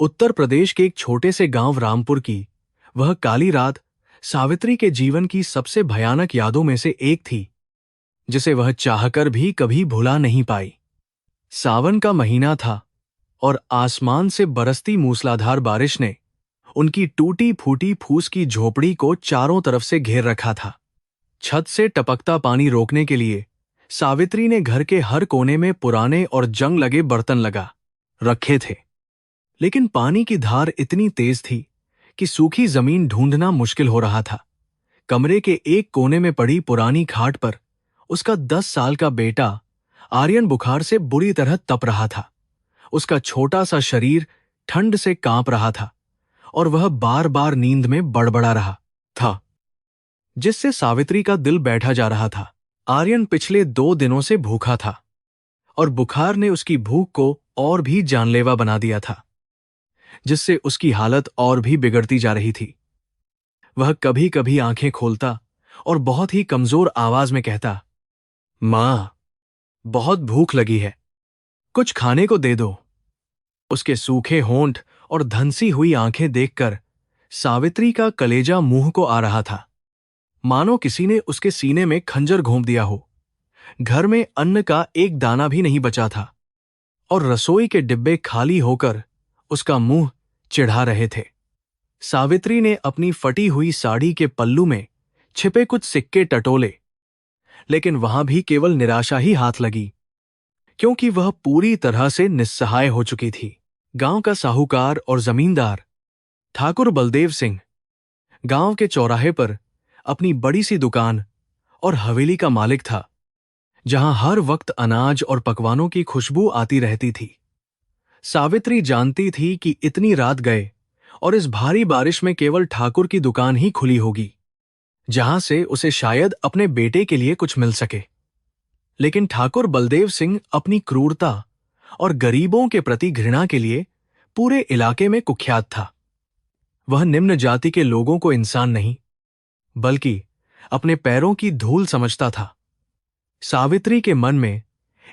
उत्तर प्रदेश के एक छोटे से गांव रामपुर की वह काली रात सावित्री के जीवन की सबसे भयानक यादों में से एक थी, जिसे वह चाहकर भी कभी भुला नहीं पाई। सावन का महीना था और आसमान से बरसती मूसलाधार बारिश ने उनकी टूटी फूटी फूस की झोपड़ी को चारों तरफ से घेर रखा था। छत से टपकता पानी रोकने के लिए सावित्री ने घर के हर कोने में पुराने और जंग लगे बर्तन लगा रखे थे, लेकिन पानी की धार इतनी तेज थी कि सूखी जमीन ढूंढना मुश्किल हो रहा था। कमरे के एक कोने में पड़ी पुरानी खाट पर उसका 10 साल का बेटा आर्यन बुखार से बुरी तरह तप रहा था। उसका छोटा सा शरीर ठंड से कांप रहा था और वह बार बार नींद में बड़बड़ा रहा था, जिससे सावित्री का दिल बैठा जा रहा था। आर्यन पिछले 2 दिनों से भूखा था और बुखार ने उसकी भूख को और भी जानलेवा बना दिया था, जिससे उसकी हालत और भी बिगड़ती जा रही थी। वह कभी कभी आंखें खोलता और बहुत ही कमजोर आवाज में कहता, मां, बहुत भूख लगी है, कुछ खाने को दे दो। उसके सूखे होंठ और धंसी हुई आंखें देखकर सावित्री का कलेजा मुंह को आ रहा था, मानो किसी ने उसके सीने में खंजर घोंप दिया हो। घर में अन्न का एक दाना भी नहीं बचा था और रसोई के डिब्बे खाली होकर उसका मुंह चिढ़ा रहे थे। सावित्री ने अपनी फटी हुई साड़ी के पल्लू में छिपे कुछ सिक्के टटोले, लेकिन वहां भी केवल निराशा ही हाथ लगी, क्योंकि वह पूरी तरह से निस्सहाय हो चुकी थी। गांव का साहूकार और जमींदार ठाकुर बलदेव सिंह गांव के चौराहे पर अपनी बड़ी सी दुकान और हवेली का मालिक था, जहां हर वक्त अनाज और पकवानों की खुशबू आती रहती थी। सावित्री जानती थी कि इतनी रात गए और इस भारी बारिश में केवल ठाकुर की दुकान ही खुली होगी, जहां से उसे शायद अपने बेटे के लिए कुछ मिल सके। लेकिन ठाकुर बलदेव सिंह अपनी क्रूरता और गरीबों के प्रति घृणा के लिए पूरे इलाके में कुख्यात था। वह निम्न जाति के लोगों को इंसान नहीं, बल्कि अपने पैरों की धूल समझता था। सावित्री के मन में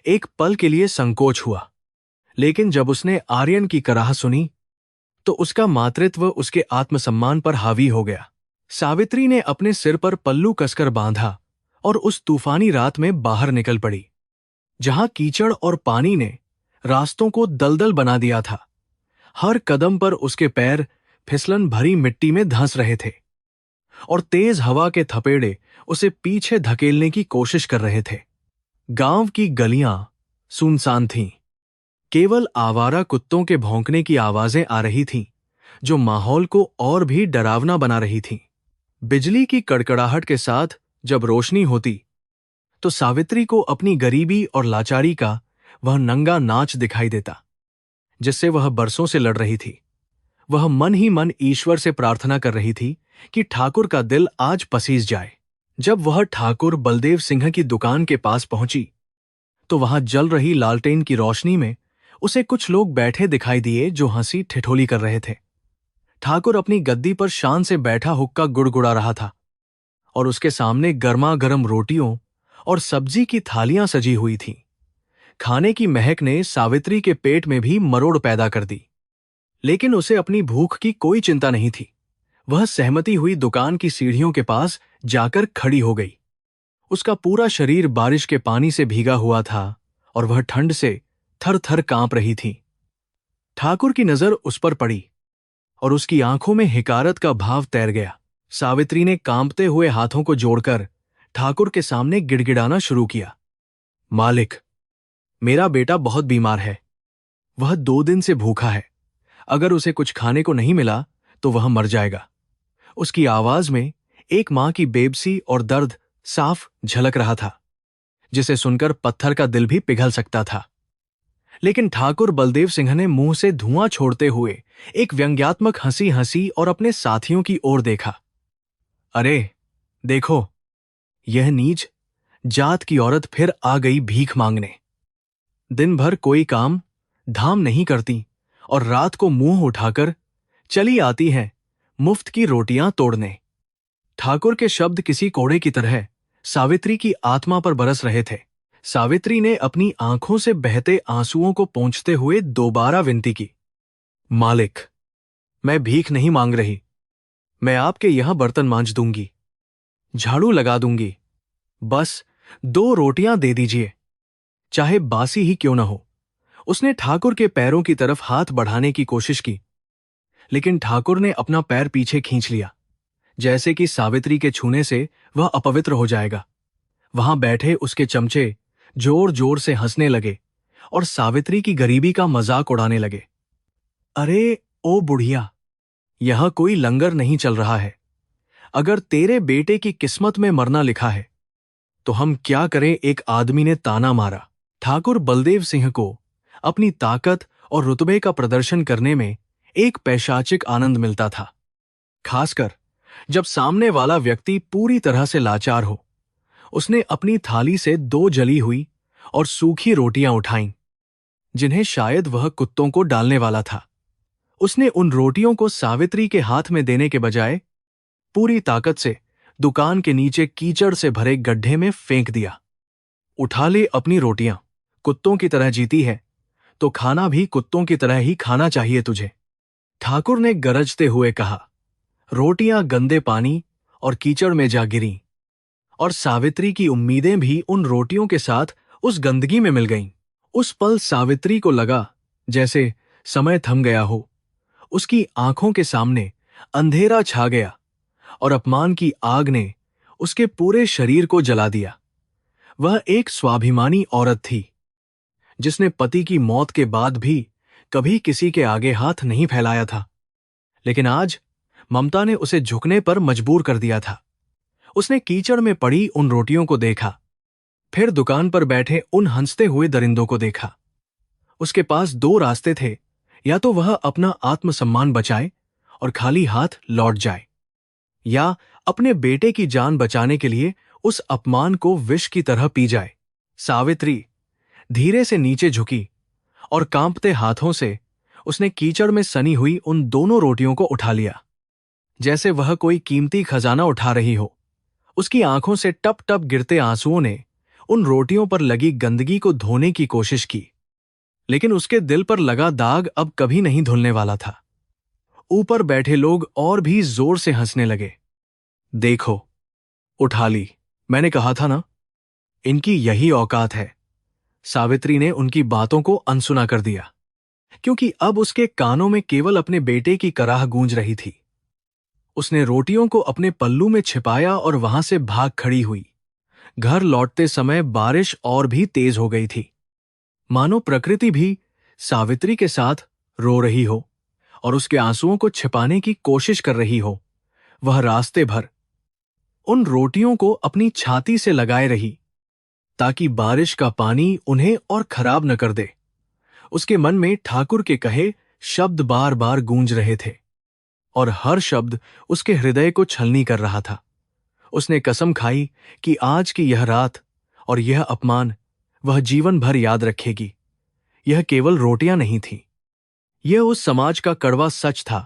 एक पल के लिए संकोच हुआ, लेकिन जब उसने आर्यन की कराह सुनी तो उसका मातृत्व उसके आत्मसम्मान पर हावी हो गया। सावित्री ने अपने सिर पर पल्लू कसकर बांधा और उस तूफानी रात में बाहर निकल पड़ी, जहां कीचड़ और पानी ने रास्तों को दलदल बना दिया था। हर कदम पर उसके पैर फिसलन भरी मिट्टी में धंस रहे थे और तेज हवा के थपेड़े उसे पीछे धकेलने की कोशिश कर रहे थे। गांव की गलियां सुनसान थीं। केवल आवारा कुत्तों के भौंकने की आवाजें आ रही थीं, जो माहौल को और भी डरावना बना रही थीं। बिजली की कड़कड़ाहट के साथ जब रोशनी होती तो सावित्री को अपनी गरीबी और लाचारी का वह नंगा नाच दिखाई देता, जिससे वह बरसों से लड़ रही थी। वह मन ही मन ईश्वर से प्रार्थना कर रही थी कि ठाकुर का दिल आज पसीज जाए। जब वह ठाकुर बलदेव सिंह की दुकान के पास पहुंची तो वहां जल रही लालटेन की रोशनी में उसे कुछ लोग बैठे दिखाई दिए, जो हंसी ठिठोली कर रहे थे। ठाकुर अपनी गद्दी पर शान से बैठा हुक्का गुड़गुड़ा रहा था और उसके सामने गर्मा गर्म रोटियों और सब्जी की थालियां सजी हुई थीं। खाने की महक ने सावित्री के पेट में भी मरोड़ पैदा कर दी, लेकिन उसे अपनी भूख की कोई चिंता नहीं थी। वह सहमती हुई दुकान की सीढ़ियों के पास जाकर खड़ी हो गई। उसका पूरा शरीर बारिश के पानी से भीगा हुआ था और वह ठंड से थर थर कांप रही थी। ठाकुर की नजर उस पर पड़ी और उसकी आंखों में हिकारत का भाव तैर गया। सावित्री ने कांपते हुए हाथों को जोड़कर ठाकुर के सामने गिड़गिड़ाना शुरू किया, मालिक, मेरा बेटा बहुत बीमार है। वह 2 दिन से भूखा है। अगर उसे कुछ खाने को नहीं मिला तो वह मर जाएगा। उसकी आवाज में एक मां की बेबसी और दर्द साफ झलक रहा था, जिसे सुनकर पत्थर का दिल भी पिघल सकता था। लेकिन ठाकुर बलदेव सिंह ने मुंह से धुआं छोड़ते हुए एक व्यंग्यात्मक हंसी हंसी और अपने साथियों की ओर देखा। अरे देखो, यह नीच जात की औरत फिर आ गई भीख मांगने। दिन भर कोई काम धाम नहीं करती और रात को मुंह उठाकर चली आती हैं मुफ्त की रोटियां तोड़ने। ठाकुर के शब्द किसी कोड़े की तरह सावित्री की आत्मा पर बरस रहे थे। सावित्री ने अपनी आंखों से बहते आंसुओं को पोंछते हुए दोबारा विनती की, मालिक, मैं भीख नहीं मांग रही। मैं आपके यहां बर्तन मांज दूंगी, झाड़ू लगा दूंगी। बस 2 रोटियां दे दीजिए, चाहे बासी ही क्यों ना हो। उसने ठाकुर के पैरों की तरफ हाथ बढ़ाने की कोशिश की, लेकिन ठाकुर ने अपना पैर पीछे खींच लिया, जैसे कि सावित्री के छूने से वह अपवित्र हो जाएगा। वहां बैठे उसके चमचे जोर जोर से हंसने लगे और सावित्री की गरीबी का मजाक उड़ाने लगे। अरे ओ बुढ़िया, यहां कोई लंगर नहीं चल रहा है। अगर तेरे बेटे की किस्मत में मरना लिखा है तो हम क्या करें, एक आदमी ने ताना मारा। ठाकुर बलदेव सिंह को अपनी ताकत और रुतबे का प्रदर्शन करने में एक पैशाचिक आनंद मिलता था, खासकर जब सामने वाला व्यक्ति पूरी तरह से लाचार हो। उसने अपनी थाली से 2 जली हुई और सूखी रोटियां उठाईं, जिन्हें शायद वह कुत्तों को डालने वाला था। उसने उन रोटियों को सावित्री के हाथ में देने के बजाय पूरी ताकत से दुकान के नीचे कीचड़ से भरे गड्ढे में फेंक दिया। उठा ले अपनी रोटियां, कुत्तों की तरह जीती है तो खाना भी कुत्तों की तरह ही खाना चाहिए तुझे, ठाकुर ने गरजते हुए कहा। रोटियां गंदे पानी और कीचड़ में जा गिरीं, और सावित्री की उम्मीदें भी उन रोटियों के साथ उस गंदगी में मिल गईं। उस पल सावित्री को लगा जैसे समय थम गया हो। उसकी आंखों के सामने अंधेरा छा गया और अपमान की आग ने उसके पूरे शरीर को जला दिया। वह एक स्वाभिमानी औरत थी, जिसने पति की मौत के बाद भी कभी किसी के आगे हाथ नहीं फैलाया था, लेकिन आज ममता ने उसे झुकने पर मजबूर कर दिया था। उसने कीचड़ में पड़ी उन रोटियों को देखा, फिर दुकान पर बैठे उन हंसते हुए दरिंदों को देखा। उसके पास 2 रास्ते थे, या तो वह अपना आत्मसम्मान बचाए और खाली हाथ लौट जाए, या अपने बेटे की जान बचाने के लिए उस अपमान को विष की तरह पी जाए। सावित्री धीरे से नीचे झुकी और कांपते हाथों से उसने कीचड़ में सनी हुई उन दोनों रोटियों को उठा लिया, जैसे वह कोई कीमती खजाना उठा रही हो। उसकी आंखों से टप टप गिरते आंसुओं ने उन रोटियों पर लगी गंदगी को धोने की कोशिश की, लेकिन उसके दिल पर लगा दाग अब कभी नहीं धुलने वाला था। ऊपर बैठे लोग और भी जोर से हंसने लगे। देखो, उठा ली, मैंने कहा था ना, इनकी यही औकात है। सावित्री ने उनकी बातों को अनसुना कर दिया, क्योंकि अब उसके कानों में केवल अपने बेटे की कराह गूंज रही थी। उसने रोटियों को अपने पल्लू में छिपाया और वहां से भाग खड़ी हुई। घर लौटते समय बारिश और भी तेज हो गई थी, मानो प्रकृति भी सावित्री के साथ रो रही हो और उसके आंसुओं को छिपाने की कोशिश कर रही हो। वह रास्ते भर उन रोटियों को अपनी छाती से लगाए रही, ताकि बारिश का पानी उन्हें और खराब न कर दे। उसके मन में ठाकुर के कहे शब्द बार बार गूंज रहे थे, और हर शब्द उसके हृदय को छलनी कर रहा था। उसने कसम खाई कि आज की यह रात और यह अपमान वह जीवन भर याद रखेगी। यह केवल रोटियां नहीं थीं, यह उस समाज का कड़वा सच था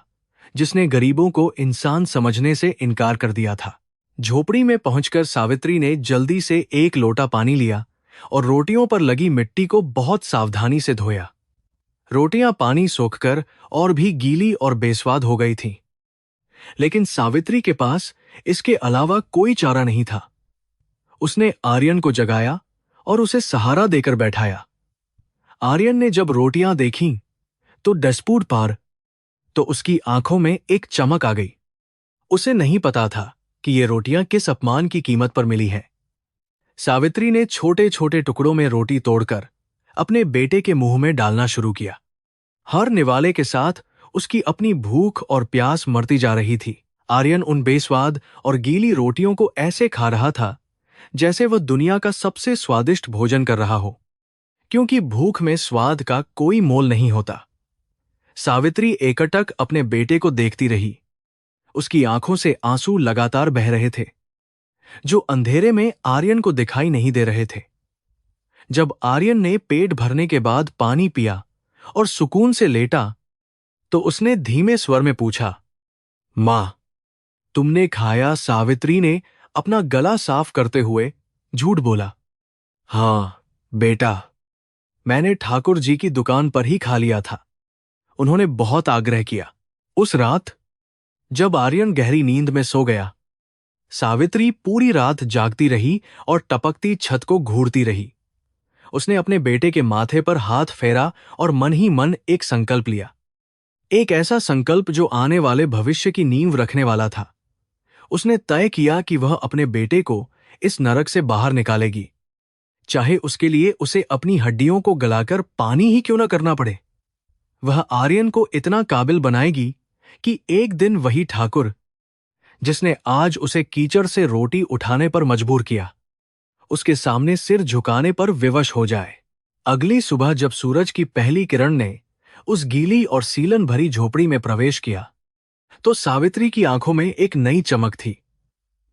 जिसने गरीबों को इंसान समझने से इनकार कर दिया था। झोपड़ी में पहुंचकर सावित्री ने जल्दी से एक लोटा पानी लिया और रोटियों पर लगी मिट्टी को बहुत सावधानी से धोया। रोटियां पानी सोखकर और भी गीली और बेस्वाद हो गई थीं, लेकिन सावित्री के पास इसके अलावा कोई चारा नहीं था। उसने आर्यन को जगाया और उसे सहारा देकर बैठाया। आर्यन ने जब रोटियां देखीं तो डसपूट पार तो उसकी आंखों में एक चमक आ गई। उसे नहीं पता था कि ये रोटियां किस अपमान की कीमत पर मिली हैं। सावित्री ने छोटे छोटे टुकड़ों में रोटी तोड़कर अपने बेटे के मुंह में डालना शुरू किया। हर निवाले के साथ उसकी अपनी भूख और प्यास मरती जा रही थी। आर्यन उन बेस्वाद और गीली रोटियों को ऐसे खा रहा था जैसे वह दुनिया का सबसे स्वादिष्ट भोजन कर रहा हो, क्योंकि भूख में स्वाद का कोई मोल नहीं होता। सावित्री एकटक अपने बेटे को देखती रही। उसकी आंखों से आंसू लगातार बह रहे थे, जो अंधेरे में आर्यन को दिखाई नहीं दे रहे थे। जब आर्यन ने पेट भरने के बाद पानी पिया और सुकून से लेटा, तो उसने धीमे स्वर में पूछा, मां, तुमने खाया? सावित्री ने अपना गला साफ करते हुए झूठ बोला, हां बेटा, मैंने ठाकुर जी की दुकान पर ही खा लिया था। उन्होंने बहुत आग्रह किया। उस रात जब आर्यन गहरी नींद में सो गया, सावित्री पूरी रात जागती रही और टपकती छत को घूरती रही। उसने अपने बेटे के माथे पर हाथ फेरा और मन ही मन एक संकल्प लिया। एक ऐसा संकल्प जो आने वाले भविष्य की नींव रखने वाला था। उसने तय किया कि वह अपने बेटे को इस नरक से बाहर निकालेगी, चाहे उसके लिए उसे अपनी हड्डियों को गलाकर पानी ही क्यों न करना पड़े। वह आर्यन को इतना काबिल बनाएगी कि एक दिन वही ठाकुर जिसने आज उसे कीचड़ से रोटी उठाने पर मजबूर किया, उसके सामने सिर झुकाने पर विवश हो जाए। अगली सुबह जब सूरज की पहली किरण ने उस गीली और सीलन भरी झोपड़ी में प्रवेश किया, तो सावित्री की आंखों में एक नई चमक थी।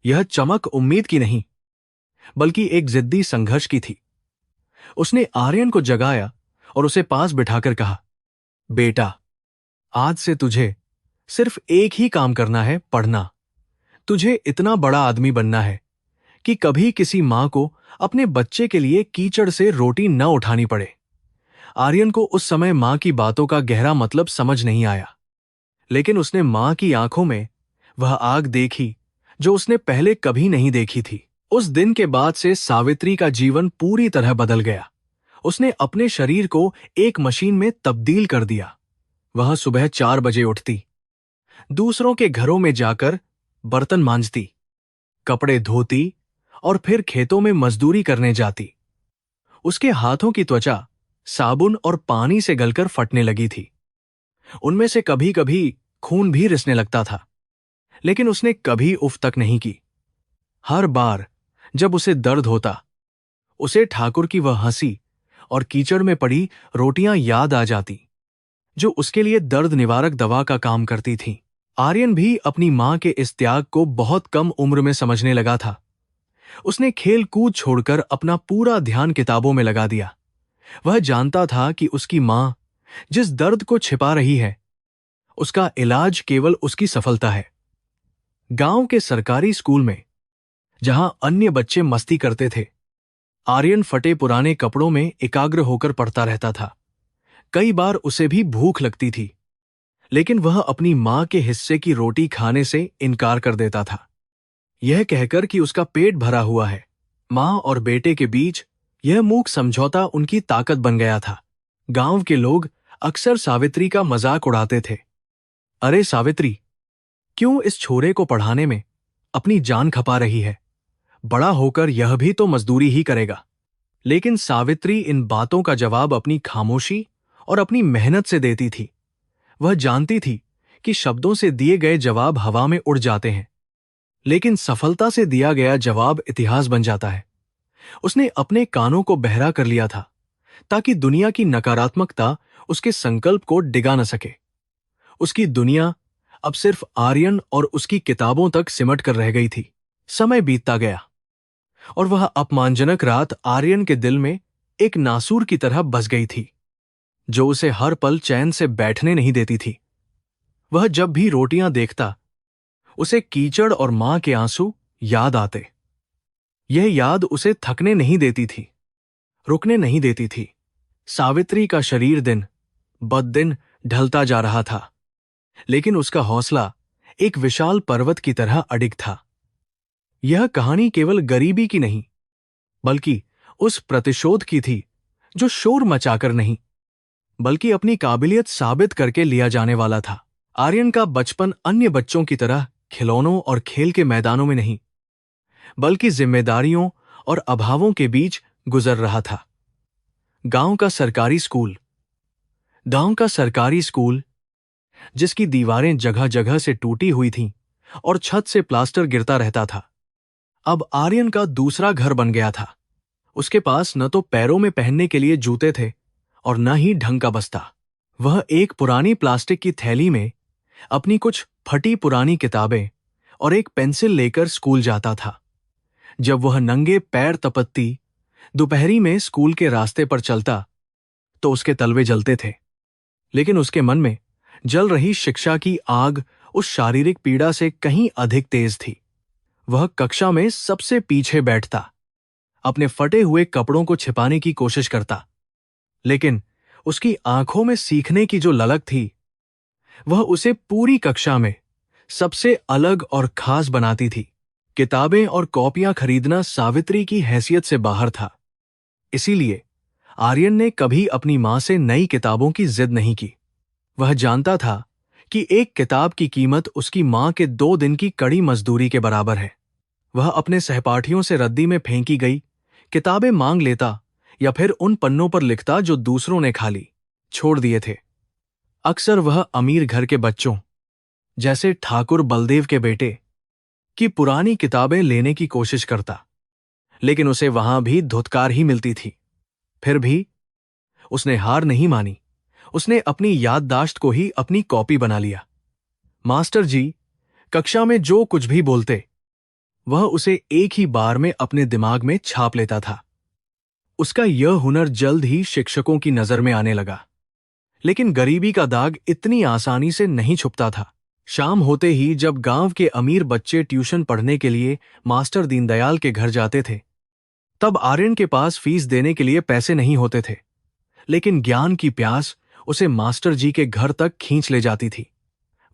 यह चमक उम्मीद की नहीं, बल्कि एक जिद्दी संघर्ष की थी। उसने आर्यन को जगाया और उसे पास बिठाकर कहा, बेटा, आज से तुझे सिर्फ एक ही काम करना है, पढ़ना। तुझे इतना बड़ा आदमी बनना है कि कभी किसी मां को अपने बच्चे के लिए कीचड़ से रोटी न उठानी पड़े। आर्यन को उस समय मां की बातों का गहरा मतलब समझ नहीं आया, लेकिन उसने मां की आंखों में वह आग देखी जो उसने पहले कभी नहीं देखी थी। उस दिन के बाद से सावित्री का जीवन पूरी तरह बदल गया। उसने अपने शरीर को एक मशीन में तब्दील कर दिया। वह सुबह 4 बजे उठती, दूसरों के घरों में जाकर बर्तन मांजती, कपड़े धोती और फिर खेतों में मजदूरी करने जाती। उसके हाथों की त्वचा साबुन और पानी से गलकर फटने लगी थी। उनमें से कभी कभी खून भी रिसने लगता था, लेकिन उसने कभी उफ तक नहीं की। हर बार जब उसे दर्द होता, उसे ठाकुर की वह हंसी और कीचड़ में पड़ी रोटियां याद आ जाती, जो उसके लिए दर्द निवारक दवा का काम करती थीं। आर्यन भी अपनी मां के इस त्याग को बहुत कम उम्र में समझने लगा था। उसने खेल कूद छोड़कर अपना पूरा ध्यान किताबों में लगा दिया। वह जानता था कि उसकी मां जिस दर्द को छिपा रही है, उसका इलाज केवल उसकी सफलता है। गांव के सरकारी स्कूल में, जहां अन्य बच्चे मस्ती करते थे, आर्यन फटे पुराने कपड़ों में एकाग्र होकर पढ़ता रहता था। कई बार उसे भी भूख लगती थी, लेकिन वह अपनी मां के हिस्से की रोटी खाने से इनकार कर देता था, यह कहकर कि उसका पेट भरा हुआ है। मां और बेटे के बीच यह मूक समझौता उनकी ताकत बन गया था। गांव के लोग अक्सर सावित्री का मजाक उड़ाते थे। अरे सावित्री, क्यों इस छोरे को पढ़ाने में अपनी जान खपा रही है? बड़ा होकर यह भी तो मजदूरी ही करेगा। लेकिन सावित्री इन बातों का जवाब अपनी खामोशी और अपनी मेहनत से देती थी। वह जानती थी कि शब्दों से दिए गए जवाब हवा में उड़ जाते हैं, लेकिन सफलता से दिया गया जवाब इतिहास बन जाता है। उसने अपने कानों को बहरा कर लिया था, ताकि दुनिया की नकारात्मकता उसके संकल्प को डिगा न सके। उसकी दुनिया अब सिर्फ आर्यन और उसकी किताबों तक सिमट कर रह गई थी। समय बीतता गया और वह अपमानजनक रात आर्यन के दिल में एक नासूर की तरह बस गई थी, जो उसे हर पल चैन से बैठने नहीं देती थी। वह जब भी रोटियां देखता, उसे कीचड़ और मां के आंसू याद आते। यह याद उसे थकने नहीं देती थी, रुकने नहीं देती थी। सावित्री का शरीर दिन ब दिन ढलता जा रहा था, लेकिन उसका हौसला एक विशाल पर्वत की तरह अडिग था। यह कहानी केवल गरीबी की नहीं, बल्कि उस प्रतिशोध की थी जो शोर मचाकर नहीं, बल्कि अपनी काबिलियत साबित करके लिया जाने वाला था। आर्यन का बचपन अन्य बच्चों की तरह खिलौनों और खेल के मैदानों में नहीं, बल्कि जिम्मेदारियों और अभावों के बीच गुजर रहा था। गांव का सरकारी स्कूल, जिसकी दीवारें जगह जगह से टूटी हुई थीं और छत से प्लास्टर गिरता रहता था, अब आर्यन का दूसरा घर बन गया था। उसके पास न तो पैरों में पहनने के लिए जूते थे और न ही ढंग का बस्ता। वह एक पुरानी प्लास्टिक की थैली में अपनी कुछ फटी पुरानी किताबें और एक पेंसिल लेकर स्कूल जाता था। जब वह नंगे पैर तपत्ती दोपहरी में स्कूल के रास्ते पर चलता, तो उसके तलवे जलते थे, लेकिन उसके मन में जल रही शिक्षा की आग उस शारीरिक पीड़ा से कहीं अधिक तेज थी। वह कक्षा में सबसे पीछे बैठता, अपने फटे हुए कपड़ों को छिपाने की कोशिश करता, लेकिन उसकी आंखों में सीखने की जो ललक थी, वह उसे पूरी कक्षा में सबसे अलग और खास बनाती थी। किताबें और कॉपियां खरीदना सावित्री की हैसियत से बाहर था। इसीलिए आर्यन ने कभी अपनी मां से नई किताबों की जिद नहीं की। वह जानता था कि एक किताब की कीमत उसकी मां के 2 दिन की कड़ी मजदूरी के बराबर है। वह अपने सहपाठियों से रद्दी में फेंकी गई किताबें मांग लेता या फिर उन पन्नों पर लिखता जो दूसरों ने खाली छोड़ दिए थे। अक्सर वह अमीर घर के बच्चों, जैसे ठाकुर बलदेव के बेटे, की पुरानी किताबें लेने की कोशिश करता, लेकिन उसे वहां भी धुतकार ही मिलती थी। फिर भी उसने हार नहीं मानी। उसने अपनी याददाश्त को ही अपनी कॉपी बना लिया। मास्टर जी कक्षा में जो कुछ भी बोलते, वह उसे एक ही बार में अपने दिमाग में छाप लेता था। उसका यह हुनर जल्द ही शिक्षकों की नजर में आने लगा। लेकिन गरीबी का दाग इतनी आसानी से नहीं छुपता था। शाम होते ही जब गांव के अमीर बच्चे ट्यूशन पढ़ने के लिए मास्टर दीनदयाल के घर जाते थे, तब आर्यन के पास फीस देने के लिए पैसे नहीं होते थे। लेकिन ज्ञान की प्यास उसे मास्टर जी के घर तक खींच ले जाती थी।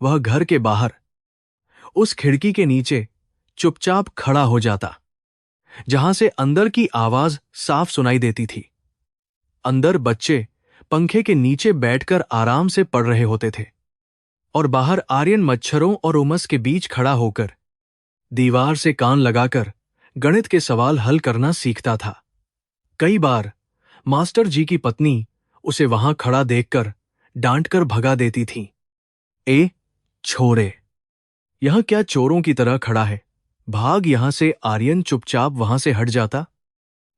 वह घर के बाहर उस खिड़की के नीचे चुपचाप खड़ा हो जाता, जहां से अंदर की आवाज साफ सुनाई देती थी। अंदर बच्चे पंखे के नीचे बैठकर आराम से पढ़ रहे होते थे और बाहर आर्यन मच्छरों और उमस के बीच खड़ा होकर दीवार से कान लगाकर गणित के सवाल हल करना सीखता था। कई बार मास्टर जी की पत्नी उसे वहां खड़ा देखकर डांटकर भगा देती थी। ए छोरे, यह क्या चोरों की तरह खड़ा है, भाग यहां से। आर्यन चुपचाप वहां से हट जाता।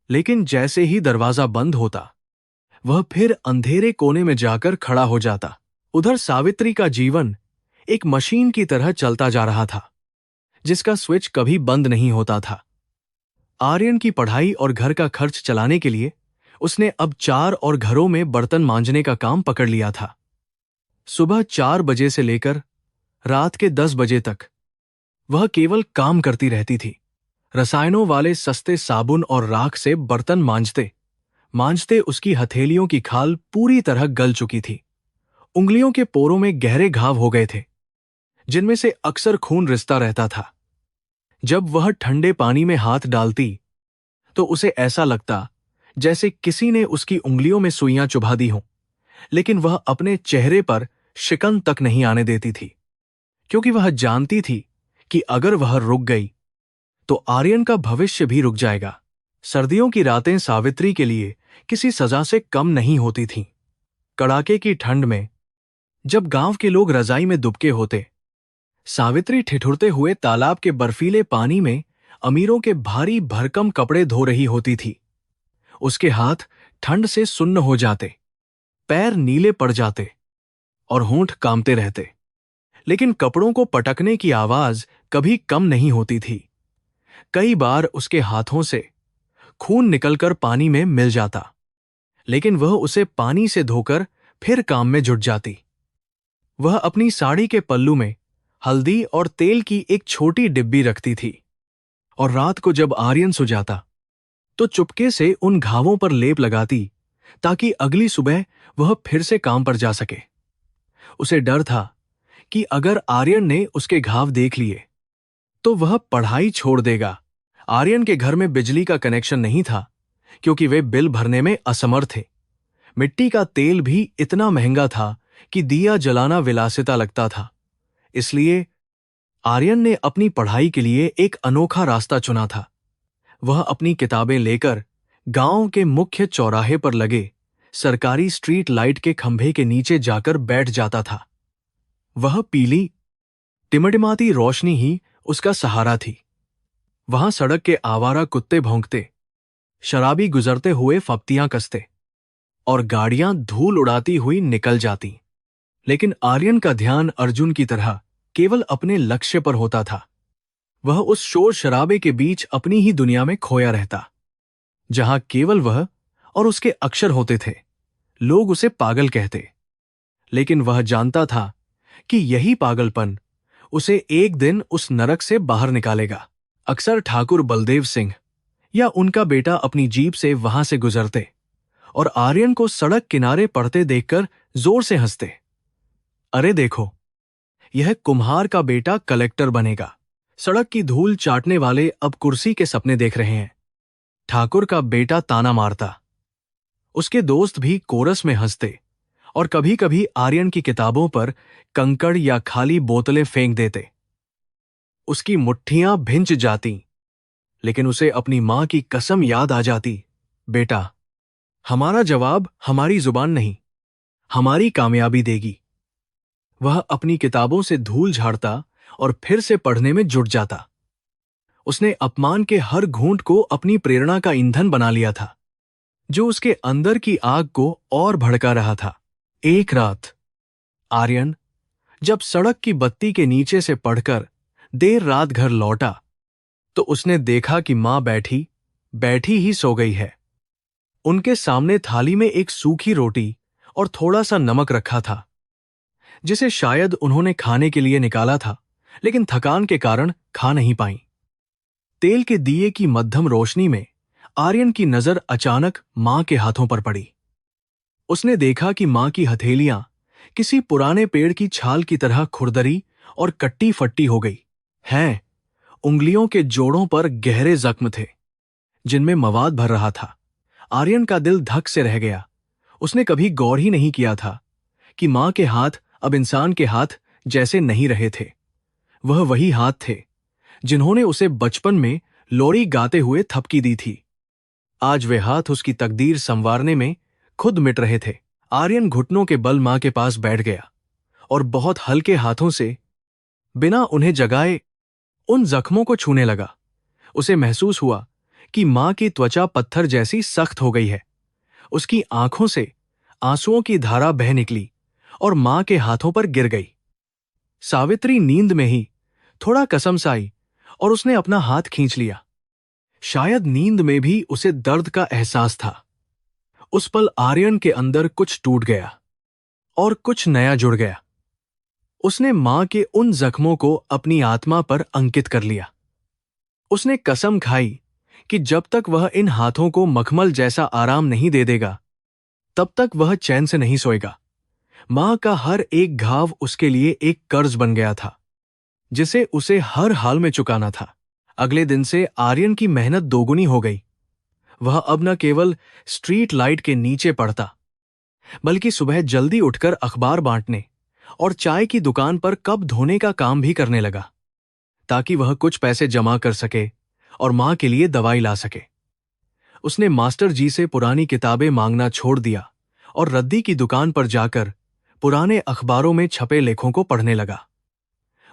लेकिन जैसे ही दरवाजा बंद होता, वह फिर अंधेरे कोने में जाकर खड़ा हो जाता। उधर सावित्री का जीवन एक मशीन की तरह चलता जा रहा था, जिसका स्विच कभी बंद नहीं होता था। आर्यन की पढ़ाई और घर का खर्च चलाने के लिए उसने अब 4 और घरों में बर्तन मांजने का काम पकड़ लिया था। सुबह 4 बजे से लेकर रात के 10 बजे तक वह केवल काम करती रहती थी। रसायनों वाले सस्ते साबुन और राख से बर्तन मांजते मांजते उसकी हथेलियों की खाल पूरी तरह गल चुकी थी। उंगलियों के पोरों में गहरे घाव हो गए थे, जिनमें से अक्सर खून रिसता रहता था। जब वह ठंडे पानी में हाथ डालती तो उसे ऐसा लगता जैसे किसी ने उसकी उंगलियों में सुइयां चुभा दी हों, लेकिन वह अपने चेहरे पर शिकन तक नहीं आने देती थी, क्योंकि वह जानती थी कि अगर वह रुक गई तो आर्यन का भविष्य भी रुक जाएगा। सर्दियों की रातें सावित्री के लिए किसी सजा से कम नहीं होती थीं। कड़ाके की ठंड में जब गांव के लोग रजाई में दुबके होते, सावित्री ठिठुरते हुए तालाब के बर्फीले पानी में अमीरों के भारी भरकम कपड़े धो रही होती थी। उसके हाथ ठंड से सुन्न हो जाते, पैर नीले पड़ जाते और होंठ कांपते रहते, लेकिन कपड़ों को पटकने की आवाज कभी कम नहीं होती थी। कई बार उसके हाथों से खून निकलकर पानी में मिल जाता, लेकिन वह उसे पानी से धोकर फिर काम में जुट जाती। वह अपनी साड़ी के पल्लू में हल्दी और तेल की एक छोटी डिब्बी रखती थी, और रात को जब आर्यन सो जाता तो चुपके से उन घावों पर लेप लगाती, ताकि अगली सुबह वह फिर से काम पर जा सके। उसे डर था कि अगर आर्यन ने उसके घाव देख लिए तो वह पढ़ाई छोड़ देगा। आर्यन के घर में बिजली का कनेक्शन नहीं था, क्योंकि वे बिल भरने में असमर्थ थे। मिट्टी का तेल भी इतना महंगा था कि दिया जलाना विलासिता लगता था। इसलिए आर्यन ने अपनी पढ़ाई के लिए एक अनोखा रास्ता चुना था। वह अपनी किताबें लेकर गांव के मुख्य चौराहे पर लगे सरकारी स्ट्रीट लाइट के खंभे के नीचे जाकर बैठ जाता था। वह पीली टिमटिमाती रोशनी ही उसका सहारा थी। वहां सड़क के आवारा कुत्ते भौंकते, शराबी गुजरते हुए फप्तियां कसते और गाड़ियां धूल उड़ाती हुई निकल जाती। लेकिन आर्यन का ध्यान अर्जुन की तरह केवल अपने लक्ष्य पर होता था। वह उस शोर शराबे के बीच अपनी ही दुनिया में खोया रहता, जहां केवल वह और उसके अक्षर होते थे। लोग उसे पागल कहते, लेकिन वह जानता था कि यही पागलपन उसे एक दिन उस नरक से बाहर निकालेगा। अक्सर ठाकुर बलदेव सिंह या उनका बेटा अपनी जीप से वहां से गुजरते और आर्यन को सड़क किनारे पड़ते देखकर जोर से हंसते। अरे देखो, यह कुम्हार का बेटा कलेक्टर बनेगा। सड़क की धूल चाटने वाले अब कुर्सी के सपने देख रहे हैं। ठाकुर का बेटा ताना मारता। उसके दोस्त भी कोरस में हंसते और कभी कभी आर्यन की किताबों पर कंकड़ या खाली बोतलें फेंक देते। उसकी मुट्ठियां भिंच जाती, लेकिन उसे अपनी मां की कसम याद आ जाती। बेटा, हमारा जवाब हमारी जुबान नहीं, हमारी कामयाबी देगी। वह अपनी किताबों से धूल झाड़ता और फिर से पढ़ने में जुट जाता। उसने अपमान के हर घूंट को अपनी प्रेरणा का ईंधन बना लिया था, जो उसके अंदर की आग को और भड़का रहा था। एक रात आर्यन जब सड़क की बत्ती के नीचे से पढ़कर देर रात घर लौटा, तो उसने देखा कि मां बैठी बैठी ही सो गई है। उनके सामने थाली में एक सूखी रोटी और थोड़ा सा नमक रखा था, जिसे शायद उन्होंने खाने के लिए निकाला था, लेकिन थकान के कारण खा नहीं पाई। तेल के दिए की मध्यम रोशनी में आर्यन की नजर अचानक मां के हाथों पर पड़ी। उसने देखा कि मां की हथेलियां किसी पुराने पेड़ की छाल की तरह खुरदरी और कट्टी फट्टी हो गई हैं। उंगलियों के जोड़ों पर गहरे जख्म थे, जिनमें मवाद भर रहा था। आर्यन का दिल धक से रह गया। उसने कभी गौर ही नहीं किया था कि मां के हाथ अब इंसान के हाथ जैसे नहीं रहे थे। वह वही हाथ थे जिन्होंने उसे बचपन में लोरी गाते हुए थपकी दी थी। आज वे हाथ उसकी तकदीर संवारने में खुद मिट रहे थे। आर्यन घुटनों के बल मां के पास बैठ गया और बहुत हल्के हाथों से, बिना उन्हें जगाए, उन जख्मों को छूने लगा। उसे महसूस हुआ कि मां की त्वचा पत्थर जैसी सख्त हो गई है। उसकी आंखों से आंसुओं की धारा बह निकली और मां के हाथों पर गिर गई। सावित्री नींद में ही थोड़ा कसमसाई और उसने अपना हाथ खींच लिया। शायद नींद में भी उसे दर्द का एहसास था। उस पल आर्यन के अंदर कुछ टूट गया और कुछ नया जुड़ गया। उसने मां के उन जख्मों को अपनी आत्मा पर अंकित कर लिया। उसने कसम खाई कि जब तक वह इन हाथों को मखमल जैसा आराम नहीं दे देगा, तब तक वह चैन से नहीं सोएगा। मां का हर एक घाव उसके लिए एक कर्ज बन गया था, जिसे उसे हर हाल में चुकाना था। अगले दिन से आर्यन की मेहनत दोगुनी हो गई। वह अब न केवल स्ट्रीट लाइट के नीचे पढ़ता, बल्कि सुबह जल्दी उठकर अखबार बांटने और चाय की दुकान पर कप धोने का काम भी करने लगा, ताकि वह कुछ पैसे जमा कर सके और मां के लिए दवाई ला सके। उसने मास्टर जी से पुरानी किताबें मांगना छोड़ दिया और रद्दी की दुकान पर जाकर पुराने अखबारों में छपे लेखों को पढ़ने लगा।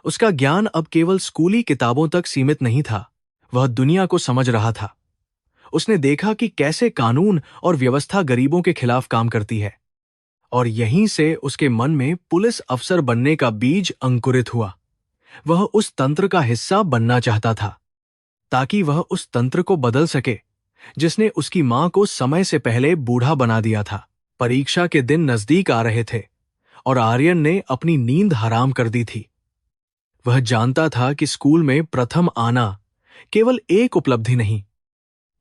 उसका ज्ञान अब केवल स्कूली किताबों तक सीमित नहीं था, वह दुनिया को समझ रहा था। उसने देखा कि कैसे कानून और व्यवस्था गरीबों के खिलाफ काम करती है, और यहीं से उसके मन में पुलिस अफसर बनने का बीज अंकुरित हुआ। वह उस तंत्र का हिस्सा बनना चाहता था, ताकि वह उस तंत्र को बदल सके जिसने उसकी मां को समय से पहले बूढ़ा बना दिया था। परीक्षा के दिन नजदीक आ रहे थे और आर्यन ने अपनी नींद हराम कर दी थी। वह जानता था कि स्कूल में प्रथम आना केवल एक उपलब्धि नहीं,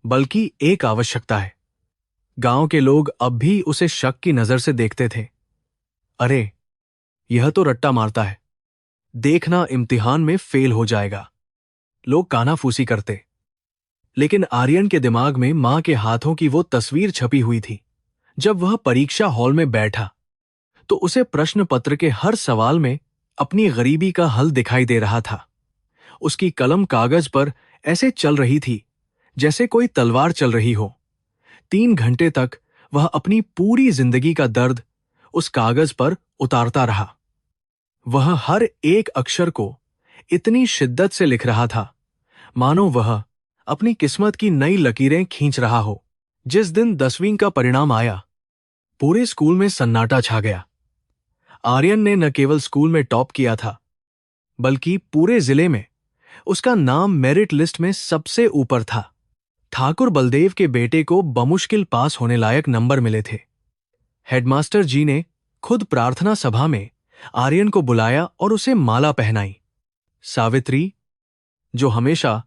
बल्कि एक आवश्यकता है। गांव के लोग अब भी उसे शक की नजर से देखते थे। अरे, यह तो रट्टा मारता है, देखना इम्तिहान में फेल हो जाएगा, लोग कानाफूसी करते। लेकिन आर्यन के दिमाग में मां के हाथों की वो तस्वीर छपी हुई थी। जब वह परीक्षा हॉल में बैठा, तो उसे प्रश्न पत्र के हर सवाल में अपनी गरीबी का हल दिखाई दे रहा था। उसकी कलम कागज पर ऐसे चल रही थी जैसे कोई तलवार चल रही हो। 3 घंटे तक वह अपनी पूरी जिंदगी का दर्द उस कागज पर उतारता रहा। वह हर एक अक्षर को इतनी शिद्दत से लिख रहा था, मानो वह अपनी किस्मत की नई लकीरें खींच रहा हो। जिस दिन 10वीं का परिणाम आया, पूरे स्कूल में सन्नाटा छा गया। आर्यन ने न केवल स्कूल में टॉप किया था, बल्कि पूरे जिले में उसका नाम मेरिट लिस्ट में सबसे ऊपर था। ठाकुर बलदेव के बेटे को बमुश्किल पास होने लायक नंबर मिले थे। हेडमास्टर जी ने खुद प्रार्थना सभा में आर्यन को बुलाया और उसे माला पहनाई। सावित्री, जो हमेशा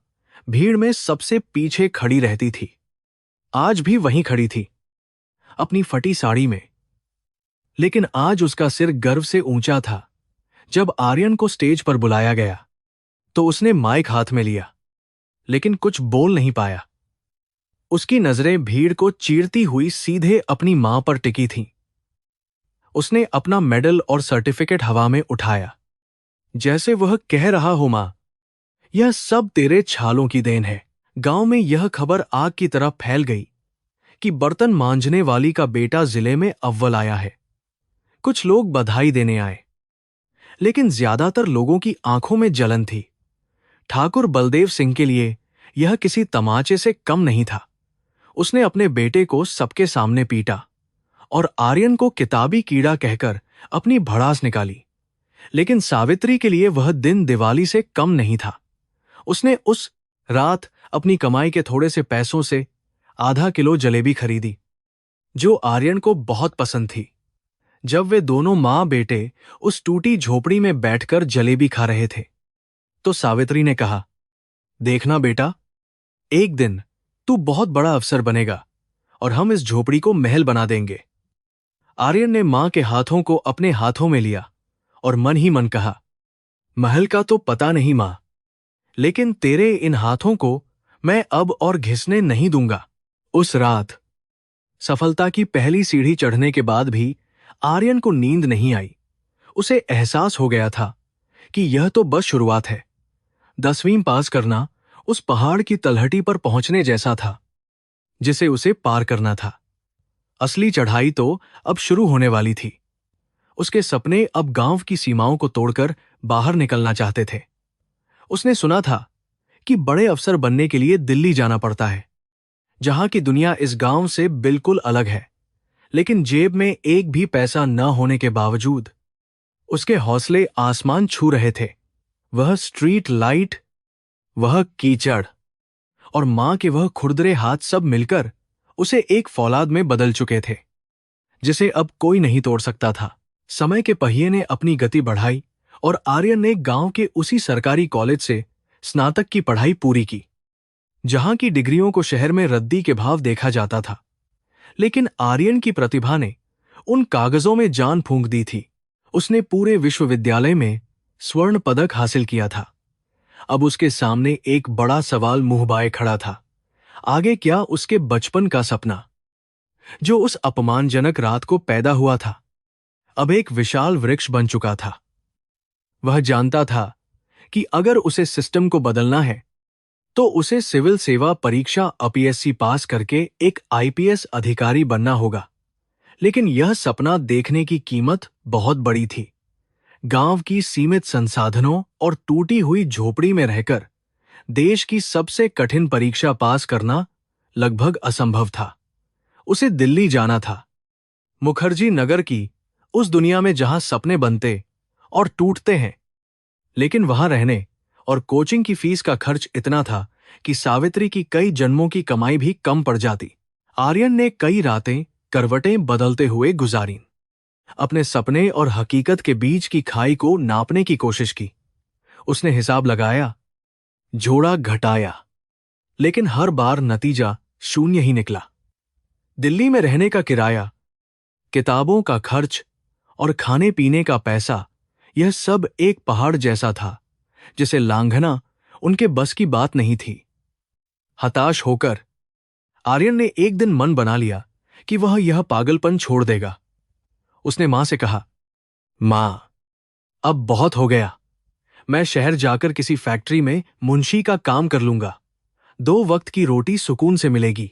भीड़ में सबसे पीछे खड़ी रहती थी, आज भी वहीं खड़ी थी। अपनी फटी साड़ी में। लेकिन आज उसका सिर गर्व से ऊंचा था। जब आर्यन को स्टेज पर बुलाया गया तो उसने माइक हाथ में लिया, लेकिन कुछ बोल नहीं पाया। उसकी नजरें भीड़ को चीरती हुई सीधे अपनी मां पर टिकी थीं। उसने अपना मेडल और सर्टिफिकेट हवा में उठाया, जैसे वह कह रहा हो, मां, यह सब तेरे छालों की देन है। गांव में यह खबर आग की तरह फैल गई कि बर्तन मांजने वाली का बेटा जिले में अव्वल आया है। कुछ लोग बधाई देने आए, लेकिन ज्यादातर लोगों की आंखों में जलन थी। ठाकुर बलदेव सिंह के लिए यह किसी तमाचे से कम नहीं था। उसने अपने बेटे को सबके सामने पीटा और आर्यन को किताबी कीड़ा कहकर अपनी भड़ास निकाली। लेकिन सावित्री के लिए वह दिन दिवाली से कम नहीं था। उसने उस रात अपनी कमाई के थोड़े से पैसों से आधा किलो जलेबी खरीदी, जो आर्यन को बहुत पसंद थी। जब वे दोनों मां बेटे उस टूटी झोपड़ी में बैठकर जलेबी खा रहे थे, तो सावित्री ने कहा, देखना बेटा, एक दिन तू बहुत बड़ा अफसर बनेगा और हम इस झोपड़ी को महल बना देंगे। आर्यन ने मां के हाथों को अपने हाथों में लिया और मन ही मन कहा, महल का तो पता नहीं मां, लेकिन तेरे इन हाथों को मैं अब और घिसने नहीं दूंगा। उस रात सफलता की पहली सीढ़ी चढ़ने के बाद भी आर्यन को नींद नहीं आई। उसे एहसास हो गया था कि यह तो बस शुरुआत है। 10वीं पास करना उस पहाड़ की तलहटी पर पहुंचने जैसा था, जिसे उसे पार करना था। असली चढ़ाई तो अब शुरू होने वाली थी। उसके सपने अब गांव की सीमाओं को तोड़कर बाहर निकलना चाहते थे। उसने सुना था कि बड़े अफसर बनने के लिए दिल्ली जाना पड़ता है, जहां की दुनिया इस गांव से बिल्कुल अलग है। लेकिन जेब में एक भी पैसा न होने के बावजूद उसके हौसले आसमान छू रहे थे। वह स्ट्रीट लाइट, वह कीचड़ और मां के वह खुरदरे हाथ सब मिलकर उसे एक फौलाद में बदल चुके थे, जिसे अब कोई नहीं तोड़ सकता था। समय के पहिए ने अपनी गति बढ़ाई और आर्यन ने गांव के उसी सरकारी कॉलेज से स्नातक की पढ़ाई पूरी की, जहां की डिग्रियों को शहर में रद्दी के भाव देखा जाता था। लेकिन आर्यन की प्रतिभा ने उन कागजों में जान फूंक दी थी। उसने पूरे विश्वविद्यालय में स्वर्ण पदक हासिल किया था। अब उसके सामने एक बड़ा सवाल मुंह बाए खड़ा था। आगे क्या उसके बचपन का सपना, जो उस अपमानजनक रात को पैदा हुआ था, अब एक विशाल वृक्ष बन चुका था। वह जानता था कि अगर उसे सिस्टम को बदलना है तो उसे सिविल सेवा परीक्षा APSC पास करके एक IPS अधिकारी बनना होगा। लेकिन यह सपना देखने की कीमत बहुत बड़ी थी। गांव की सीमित संसाधनों और टूटी हुई झोपड़ी में रहकर देश की सबसे कठिन परीक्षा पास करना लगभग असंभव था। उसे दिल्ली जाना था, मुखर्जी नगर की उस दुनिया में जहां सपने बनते और टूटते हैं। लेकिन वहां रहने और कोचिंग की फीस का खर्च इतना था कि सावित्री की कई जन्मों की कमाई भी कम पड़ जाती। आर्यन ने कई रातें करवटें बदलते हुए गुजारी, अपने सपने और हकीकत के बीच की खाई को नापने की कोशिश की। उसने हिसाब लगाया, जोड़ा, घटाया, लेकिन हर बार नतीजा शून्य ही निकला। दिल्ली में रहने का किराया, किताबों का खर्च और खाने पीने का पैसा, यह सब एक पहाड़ जैसा था जिसे लांघना उनके बस की बात नहीं थी। हताश होकर आर्यन ने एक दिन मन बना लिया कि वह यह पागलपन छोड़ देगा। उसने मां से कहा, मां, अब बहुत हो गया। मैं शहर जाकर किसी फैक्ट्री में मुंशी का काम कर लूंगा। 2 वक्त की रोटी सुकून से मिलेगी,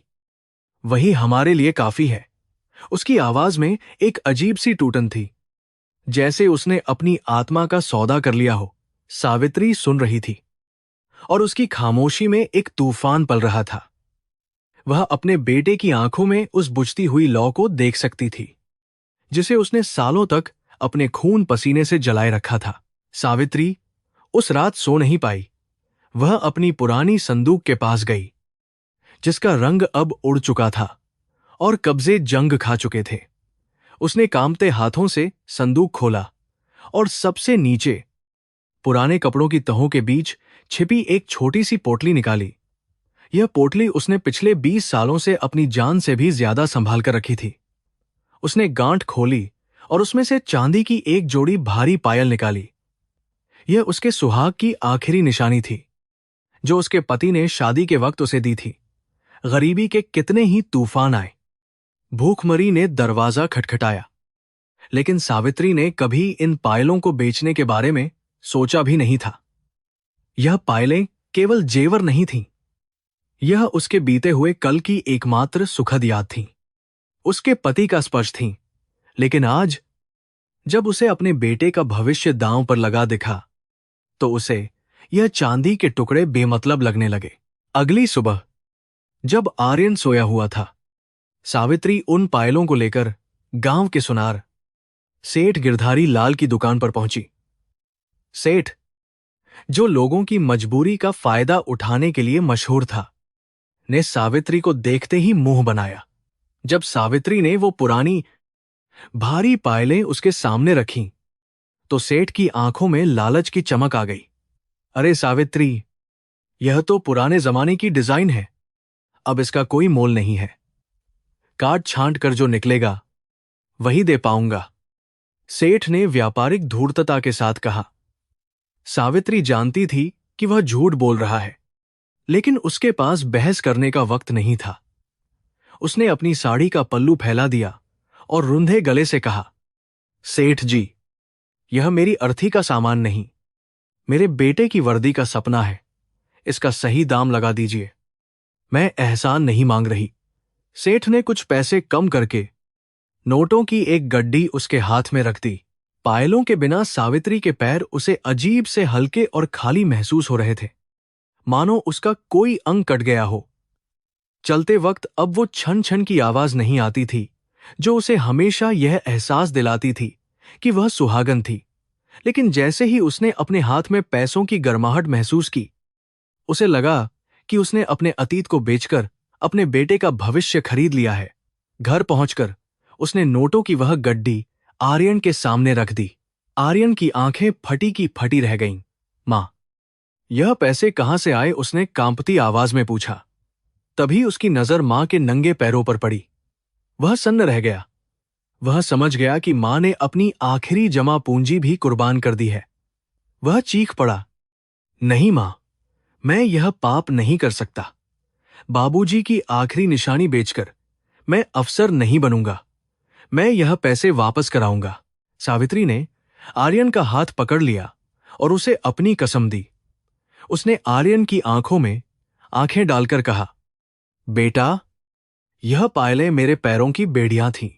वही हमारे लिए काफी है। उसकी आवाज में एक अजीब सी टूटन थी, जैसे उसने अपनी आत्मा का सौदा कर लिया हो। सावित्री सुन रही थी और उसकी खामोशी में एक तूफान पल रहा था। वह अपने बेटे की आंखों में उस बुझती हुई लौ को देख सकती थी, जिसे उसने सालों तक अपने खून पसीने से जलाए रखा था। सावित्री उस रात सो नहीं पाई। वह अपनी पुरानी संदूक के पास गई, जिसका रंग अब उड़ चुका था और कब्जे जंग खा चुके थे। उसने कांपते हाथों से संदूक खोला और सबसे नीचे पुराने कपड़ों की तहों के बीच छिपी एक छोटी सी पोटली निकाली। यह पोटली उसने पिछले 20 सालों से अपनी जान से भी ज्यादा संभाल कर रखी थी। उसने गांठ खोली और उसमें से चांदी की एक जोड़ी भारी पायल निकाली। यह उसके सुहाग की आखिरी निशानी थी, जो उसके पति ने शादी के वक्त उसे दी थी। गरीबी के कितने ही तूफान आए, भूखमरी ने दरवाजा खटखटाया, लेकिन सावित्री ने कभी इन पायलों को बेचने के बारे में सोचा भी नहीं था। यह पायलें केवल जेवर नहीं थीं, यह उसके बीते हुए कल की एकमात्र सुखद याद थीं, उसके पति का स्पर्श थीं। लेकिन आज जब उसे अपने बेटे का भविष्य दांव पर लगा दिखा, तो उसे यह चांदी के टुकड़े बेमतलब लगने लगे। अगली सुबह जब आर्यन सोया हुआ था, सावित्री उन पायलों को लेकर गांव के सुनार सेठ गिरधारी लाल की दुकान पर पहुंची। सेठ, जो लोगों की मजबूरी का फायदा उठाने के लिए मशहूर था, ने सावित्री को देखते ही मुंह बनाया। जब सावित्री ने वो पुरानी भारी पायलें उसके सामने रखीं, तो सेठ की आंखों में लालच की चमक आ गई। अरे सावित्री, यह तो पुराने जमाने की डिजाइन है, अब इसका कोई मोल नहीं है। काट छांट कर जो निकलेगा वही दे पाऊंगा, सेठ ने व्यापारिक धूर्तता के साथ कहा। सावित्री जानती थी कि वह झूठ बोल रहा है, लेकिन उसके पास बहस करने का वक्त नहीं था। उसने अपनी साड़ी का पल्लू फैला दिया और रुंधे गले से कहा, सेठ जी, यह मेरी अर्थी का सामान नहीं, मेरे बेटे की वर्दी का सपना है। इसका सही दाम लगा दीजिए। मैं एहसान नहीं मांग रही। सेठ ने कुछ पैसे कम करके नोटों की एक गड्डी उसके हाथ में रख दी। पायलों के बिना सावित्री के पैर उसे अजीब से हल्के और खाली महसूस हो रहे थे, मानो उसका कोई अंग कट गया हो। चलते वक्त अब वो छन छन की आवाज नहीं आती थी, जो उसे हमेशा यह एहसास दिलाती थी कि वह सुहागन थी। लेकिन जैसे ही उसने अपने हाथ में पैसों की गर्माहट महसूस की, उसे लगा कि उसने अपने अतीत को बेचकर अपने बेटे का भविष्य खरीद लिया है। घर पहुंचकर उसने नोटों की वह गड्डी आर्यन के सामने रख दी। आर्यन की आंखें फटी की फटी रह गईं। मां, यह पैसे कहां से आए? उसने कांपती आवाज में पूछा। तभी उसकी नजर मां के नंगे पैरों पर पड़ी। वह सन्न रह गया। वह समझ गया कि मां ने अपनी आखिरी जमा पूंजी भी कुर्बान कर दी है। वह चीख पड़ा, नहीं मां, मैं यह पाप नहीं कर सकता। बाबूजी की आखिरी निशानी बेचकर मैं अफसर नहीं बनूंगा। मैं यह पैसे वापस कराऊंगा। सावित्री ने आर्यन का हाथ पकड़ लिया और उसे अपनी कसम दी। उसने आर्यन की आंखों में आंखें डालकर कहा, बेटा, यह पायलें मेरे पैरों की बेड़ियां थीं,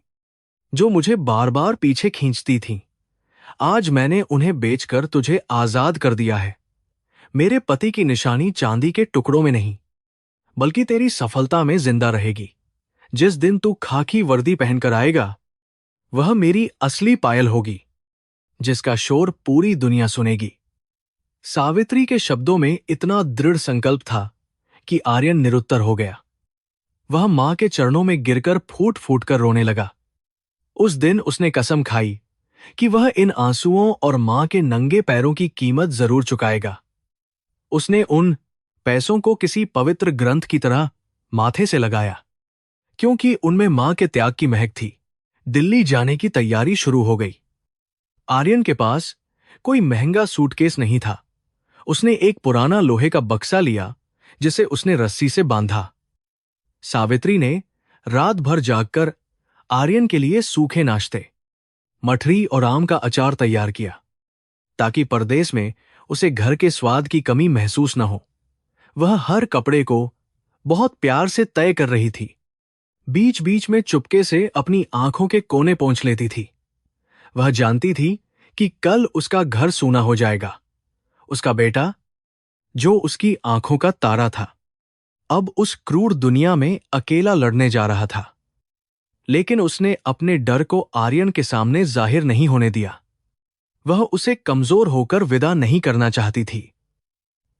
जो मुझे बार बार पीछे खींचती थीं। आज मैंने उन्हें बेचकर तुझे आजाद कर दिया है। मेरे पति की निशानी चांदी के टुकड़ों में नहीं, बल्कि तेरी सफलता में जिंदा रहेगी। जिस दिन तू खाकी वर्दी पहनकर आएगा, वह मेरी असली पायल होगी, जिसका शोर पूरी दुनिया सुनेगी। सावित्री के शब्दों में इतना दृढ़ संकल्प था कि आर्यन निरुत्तर हो गया। वह मां के चरणों में गिरकर फूट फूट कर रोने लगा। उस दिन उसने कसम खाई कि वह इन आंसुओं और मां के नंगे पैरों की कीमत जरूर चुकाएगा। उसने उन पैसों को किसी पवित्र ग्रंथ की तरह माथे से लगाया, क्योंकि उनमें मां के त्याग की महक थी। दिल्ली जाने की तैयारी शुरू हो गई। आर्यन के पास कोई महंगा सूटकेस नहीं था। उसने एक पुराना लोहे का बक्सा लिया, जिसे उसने रस्सी से बांधा। सावित्री ने रात भर जागकर आर्यन के लिए सूखे नाश्ते, मठरी और आम का अचार तैयार किया, ताकि परदेश में उसे घर के स्वाद की कमी महसूस न हो। वह हर कपड़े को बहुत प्यार से तय कर रही थी। बीच बीच में चुपके से अपनी आंखों के कोने पोंछ लेती थी। वह जानती थी कि कल उसका घर सूना हो जाएगा। उसका बेटा, जो उसकी आंखों का तारा था, अब उस क्रूर दुनिया में अकेला लड़ने जा रहा था। लेकिन उसने अपने डर को आर्यन के सामने जाहिर नहीं होने दिया। वह उसे कमजोर होकर विदा नहीं करना चाहती थी।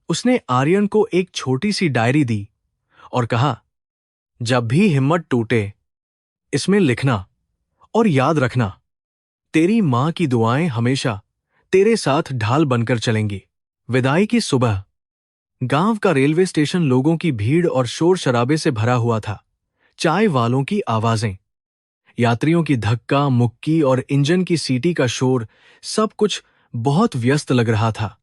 उसने आर्यन को एक छोटी सी डायरी दी और कहा, जब भी हिम्मत टूटे, इसमें लिखना और याद रखना, तेरी मां की दुआएं हमेशा तेरे साथ ढाल बनकर चलेंगी। विदाई की सुबह गांव का रेलवे स्टेशन लोगों की भीड़ और शोर शराबे से भरा हुआ था। चाय वालों की आवाजें, यात्रियों की धक्का मुक्की और इंजन की सीटी का शोर, सब कुछ बहुत व्यस्त लग रहा था।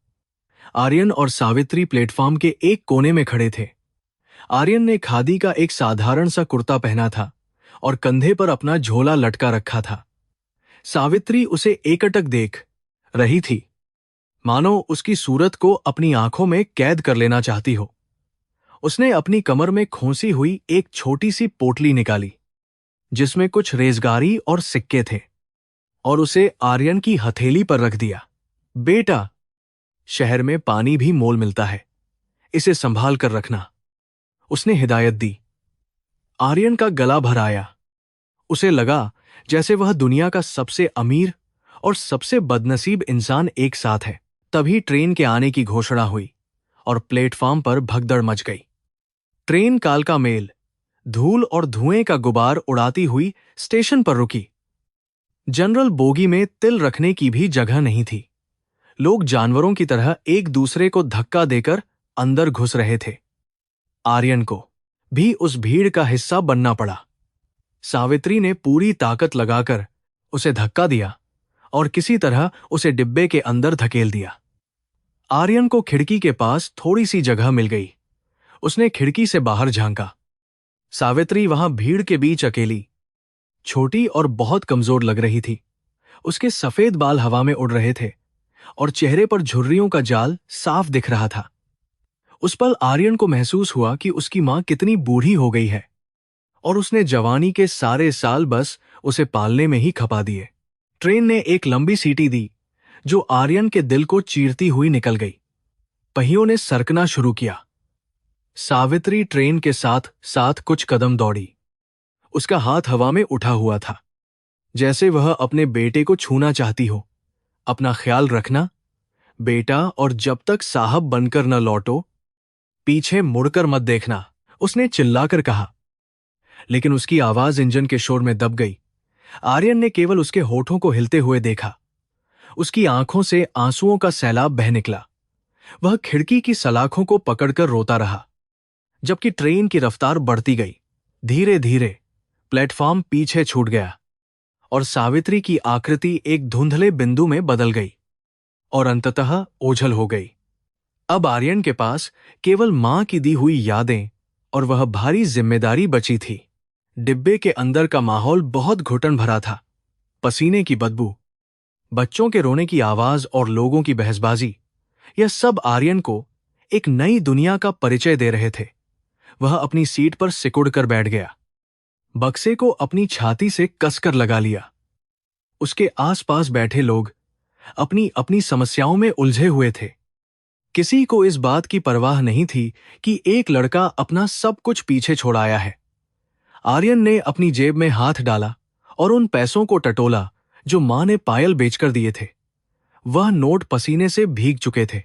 आर्यन और सावित्री प्लेटफॉर्म के एक कोने में खड़े थे। आर्यन ने खादी का एक साधारण सा कुर्ता पहना था और कंधे पर अपना झोला लटका रखा था। सावित्री उसे एकटक देख रही थी, मानो उसकी सूरत को अपनी आंखों में कैद कर लेना चाहती हो। उसने अपनी कमर में खोसी हुई एक छोटी सी पोटली निकाली, जिसमें कुछ रेजगारी और सिक्के थे, और उसे आर्यन की हथेली पर रख दिया। बेटा, शहर में पानी भी मोल मिलता है, इसे संभाल कर रखना, उसने हिदायत दी। आर्यन का गला भर आया। उसे लगा जैसे वह दुनिया का सबसे अमीर और सबसे बदनसीब इंसान एक साथ है। तभी ट्रेन के आने की घोषणा हुई और प्लेटफॉर्म पर भगदड़ मच गई। ट्रेन कालका मेल धूल और धुएं का गुबार उड़ाती हुई स्टेशन पर रुकी। जनरल बोगी में तिल रखने की भी जगह नहीं थी। लोग जानवरों की तरह एक दूसरे को धक्का देकर अंदर घुस रहे थे। आर्यन को भी उस भीड़ का हिस्सा बनना पड़ा। सावित्री ने पूरी ताकत लगाकर उसे धक्का दिया और किसी तरह उसे डिब्बे के अंदर धकेल दिया। आर्यन को खिड़की के पास थोड़ी सी जगह मिल गई। उसने खिड़की से बाहर झांका। सावित्री वहां भीड़ के बीच अकेली, छोटी और बहुत कमजोर लग रही थी। उसके सफेद बाल हवा में उड़ रहे थे और चेहरे पर झुर्रियों का जाल साफ दिख रहा था। उस पल आर्यन को महसूस हुआ कि उसकी मां कितनी बूढ़ी हो गई है और उसने जवानी के सारे साल बस उसे पालने में ही खपा दिए। ट्रेन ने एक लंबी सीटी दी जो आर्यन के दिल को चीरती हुई निकल गई। पहियों ने सरकना शुरू किया। सावित्री ट्रेन के साथ साथ कुछ कदम दौड़ी। उसका हाथ हवा में उठा हुआ था, जैसे वह अपने बेटे को छूना चाहती हो। अपना ख्याल रखना बेटा, और जब तक साहब बनकर न लौटो, पीछे मुड़कर मत देखना, उसने चिल्लाकर कहा। लेकिन उसकी आवाज इंजन के शोर में दब गई। आर्यन ने केवल उसके होठों को हिलते हुए देखा। उसकी आंखों से आंसुओं का सैलाब बह निकला। वह खिड़की की सलाखों को पकड़कर रोता रहा, जबकि ट्रेन की रफ्तार बढ़ती गई। धीरे धीरे प्लेटफॉर्म पीछे छूट गया और सावित्री की आकृति एक धुंधले बिंदु में बदल गई और अंततः ओझल हो गई। अब आर्यन के पास केवल मां की दी हुई यादें और वह भारी जिम्मेदारी बची थी। डिब्बे के अंदर का माहौल बहुत घुटन भरा था। पसीने की बदबू, बच्चों के रोने की आवाज और लोगों की बहसबाजी, यह सब आर्यन को एक नई दुनिया का परिचय दे रहे थे। वह अपनी सीट पर सिकुड़ कर बैठ गया, बक्से को अपनी छाती से कसकर लगा लिया। उसके आसपास बैठे लोग अपनी अपनी समस्याओं में उलझे हुए थे। किसी को इस बात की परवाह नहीं थी कि एक लड़का अपना सब कुछ पीछे छोड़ आया है। आर्यन ने अपनी जेब में हाथ डाला और उन पैसों को टटोला जो मां ने पायल बेचकर दिए थे। वह नोट पसीने से भीग चुके थे।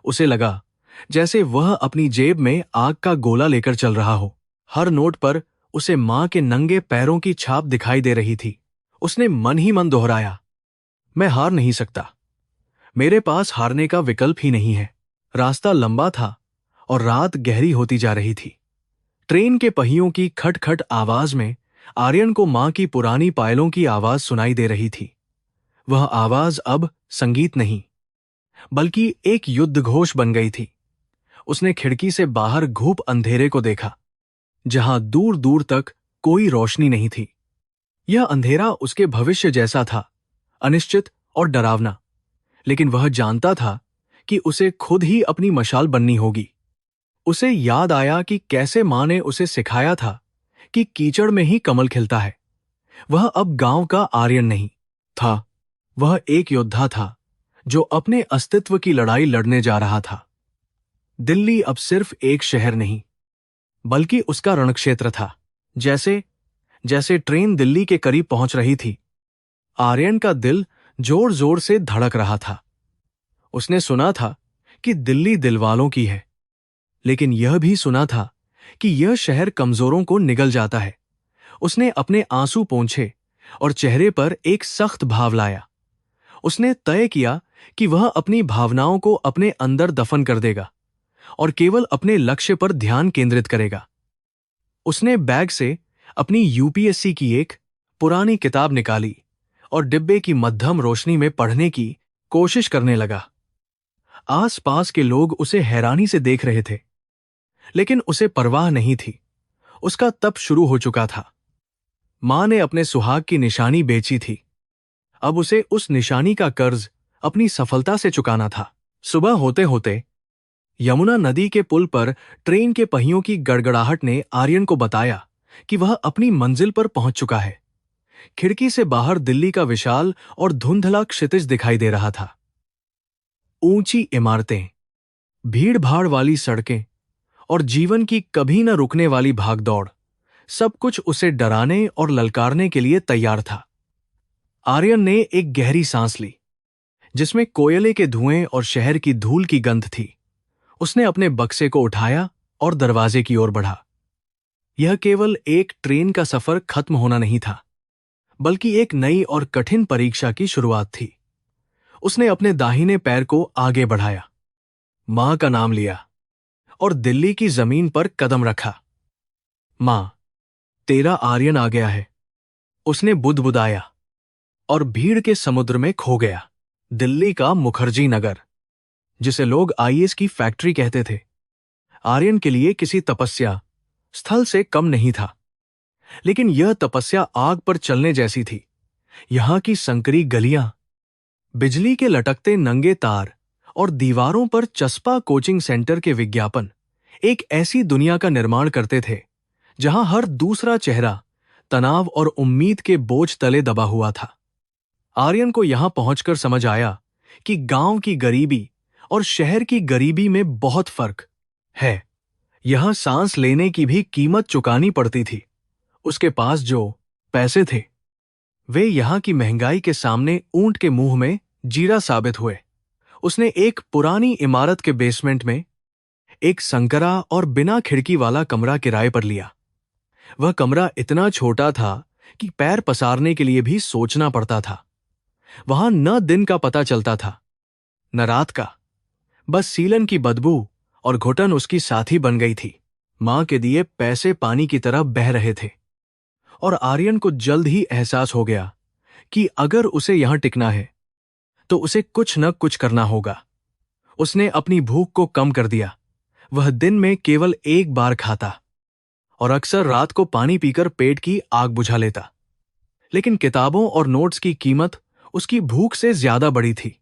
उसे लगा जैसे वह अपनी जेब में आग का गोला लेकर चल रहा हो। हर नोट पर उसे मां के नंगे पैरों की छाप दिखाई दे रही थी। उसने मन ही मन दोहराया, मैं हार नहीं सकता। मेरे पास हारने का विकल्प ही नहीं है। रास्ता लंबा था और रात गहरी होती जा रही थी। ट्रेन के पहियों की खटखट आवाज में आर्यन को मां की पुरानी पायलों की आवाज सुनाई दे रही थी। वह आवाज अब संगीत नहीं, बल्कि एक युद्ध घोष बन गई थी। उसने खिड़की से बाहर घूप अंधेरे को देखा, जहां दूर दूर तक कोई रोशनी नहीं थी। यह अंधेरा उसके भविष्य जैसा था, अनिश्चित और डरावना। लेकिन वह जानता था कि उसे खुद ही अपनी मशाल बननी होगी। उसे याद आया कि कैसे मां ने उसे सिखाया था कि कीचड़ में ही कमल खिलता है। वह अब गांव का आर्यन नहीं था, वह एक योद्धा था जो अपने अस्तित्व की लड़ाई लड़ने जा रहा था। दिल्ली अब सिर्फ एक शहर नहीं, बल्कि उसका रणक्षेत्र था। जैसे जैसे ट्रेन दिल्ली के करीब पहुंच रही थी, आर्यन का दिल जोर जोर से धड़क रहा था। उसने सुना था कि दिल्ली दिलवालों की है, लेकिन यह भी सुना था कि यह शहर कमजोरों को निगल जाता है। उसने अपने आंसू पोंछे और चेहरे पर एक सख्त भाव लाया। उसने तय किया कि वह अपनी भावनाओं को अपने अंदर दफन कर देगा और केवल अपने लक्ष्य पर ध्यान केंद्रित करेगा। उसने बैग से अपनी यूपीएससी की एक पुरानी किताब निकाली और डिब्बे की मध्यम रोशनी में पढ़ने की कोशिश करने लगा। आसपास के लोग उसे हैरानी से देख रहे थे, लेकिन उसे परवाह नहीं थी। उसका तप शुरू हो चुका था। मां ने अपने सुहाग की निशानी बेची थी। अब उसे उस निशानी का कर्ज अपनी सफलता से चुकाना था। सुबह होते होते यमुना नदी के पुल पर ट्रेन के पहियों की गड़गड़ाहट ने आर्यन को बताया कि वह अपनी मंजिल पर पहुंच चुका है। खिड़की से बाहर दिल्ली का विशाल और धुंधला क्षितिज दिखाई दे रहा था। ऊंची इमारतें, भीड़-भाड़ वाली सड़कें और जीवन की कभी न रुकने वाली भागदौड़, सब कुछ उसे डराने और ललकारने के लिए तैयार था। आर्यन ने एक गहरी सांस ली, जिसमें कोयले के धुएं और शहर की धूल की गंध थी। उसने अपने बक्से को उठाया और दरवाजे की ओर बढ़ा। यह केवल एक ट्रेन का सफर खत्म होना नहीं था, बल्कि एक नई और कठिन परीक्षा की शुरुआत थी। उसने अपने दाहिने पैर को आगे बढ़ाया, मां का नाम लिया और दिल्ली की जमीन पर कदम रखा। मां, तेरा आर्यन आ गया है, उसने बुदबुदाया और भीड़ के समुद्र में खो गया। दिल्ली का मुखर्जी नगर, जिसे लोग आईएएस की फैक्ट्री कहते थे, आर्यन के लिए किसी तपस्या स्थल से कम नहीं था। लेकिन यह तपस्या आग पर चलने जैसी थी। यहां की संकरी गलियां, बिजली के लटकते नंगे तार और दीवारों पर चस्पा कोचिंग सेंटर के विज्ञापन एक ऐसी दुनिया का निर्माण करते थे जहां हर दूसरा चेहरा तनाव और उम्मीद के बोझ तले दबा हुआ था। आर्यन को यहां पहुंचकर समझ आया कि गांव की गरीबी और शहर की गरीबी में बहुत फर्क है। यहां सांस लेने की भी कीमत चुकानी पड़ती थी। उसके पास जो पैसे थे, वे यहां की महंगाई के सामने ऊंट के मुंह में जीरा साबित हुए। उसने एक पुरानी इमारत के बेसमेंट में एक संकरा और बिना खिड़की वाला कमरा किराए पर लिया। वह कमरा इतना छोटा था कि पैर पसारने के लिए भी सोचना पड़ता था। वहां न दिन का पता चलता था, न रात का। बस सीलन की बदबू और घुटन उसकी साथी बन गई थी। मां के दिए पैसे पानी की तरह बह रहे थे और आर्यन को जल्द ही एहसास हो गया कि अगर उसे यहां टिकना है तो उसे कुछ न कुछ करना होगा। उसने अपनी भूख को कम कर दिया। वह दिन में केवल एक बार खाता और अक्सर रात को पानी पीकर पेट की आग बुझा लेता। लेकिन किताबों और नोट्स की कीमत उसकी भूख से ज्यादा बड़ी थी।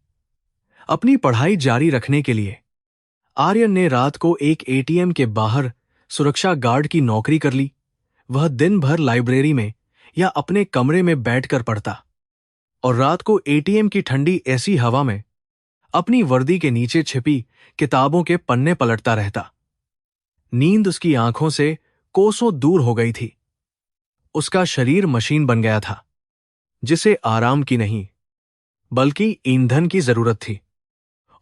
अपनी पढ़ाई जारी रखने के लिए आर्यन ने रात को एक एटीएम के बाहर सुरक्षा गार्ड की नौकरी कर ली। वह दिन भर लाइब्रेरी में या अपने कमरे में बैठकर पढ़ता और रात को एटीएम की ठंडी ऐसी हवा में अपनी वर्दी के नीचे छिपी किताबों के पन्ने पलटता रहता। नींद उसकी आंखों से कोसों दूर हो गई थी। उसका शरीर मशीन बन गया था, जिसे आराम की नहीं बल्कि ईंधन की जरूरत थी।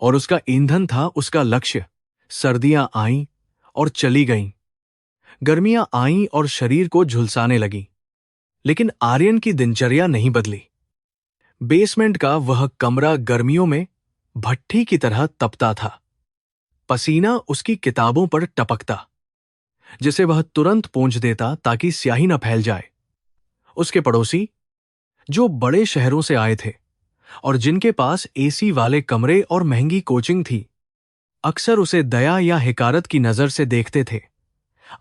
और उसका ईंधन था उसका लक्ष्य। सर्दियां आईं और चली गईं, गर्मियां आईं और शरीर को झुलसाने लगीं। लेकिन आर्यन की दिनचर्या नहीं बदली। बेसमेंट का वह कमरा गर्मियों में भट्ठी की तरह तपता था। पसीना उसकी किताबों पर टपकता, जिसे वह तुरंत पोंछ देता ताकि स्याही न फैल जाए। उसके पड़ोसी, जो बड़े शहरों से आए थे और जिनके पास एसी वाले कमरे और महंगी कोचिंग थी, अक्सर उसे दया या हिकारत की नजर से देखते थे।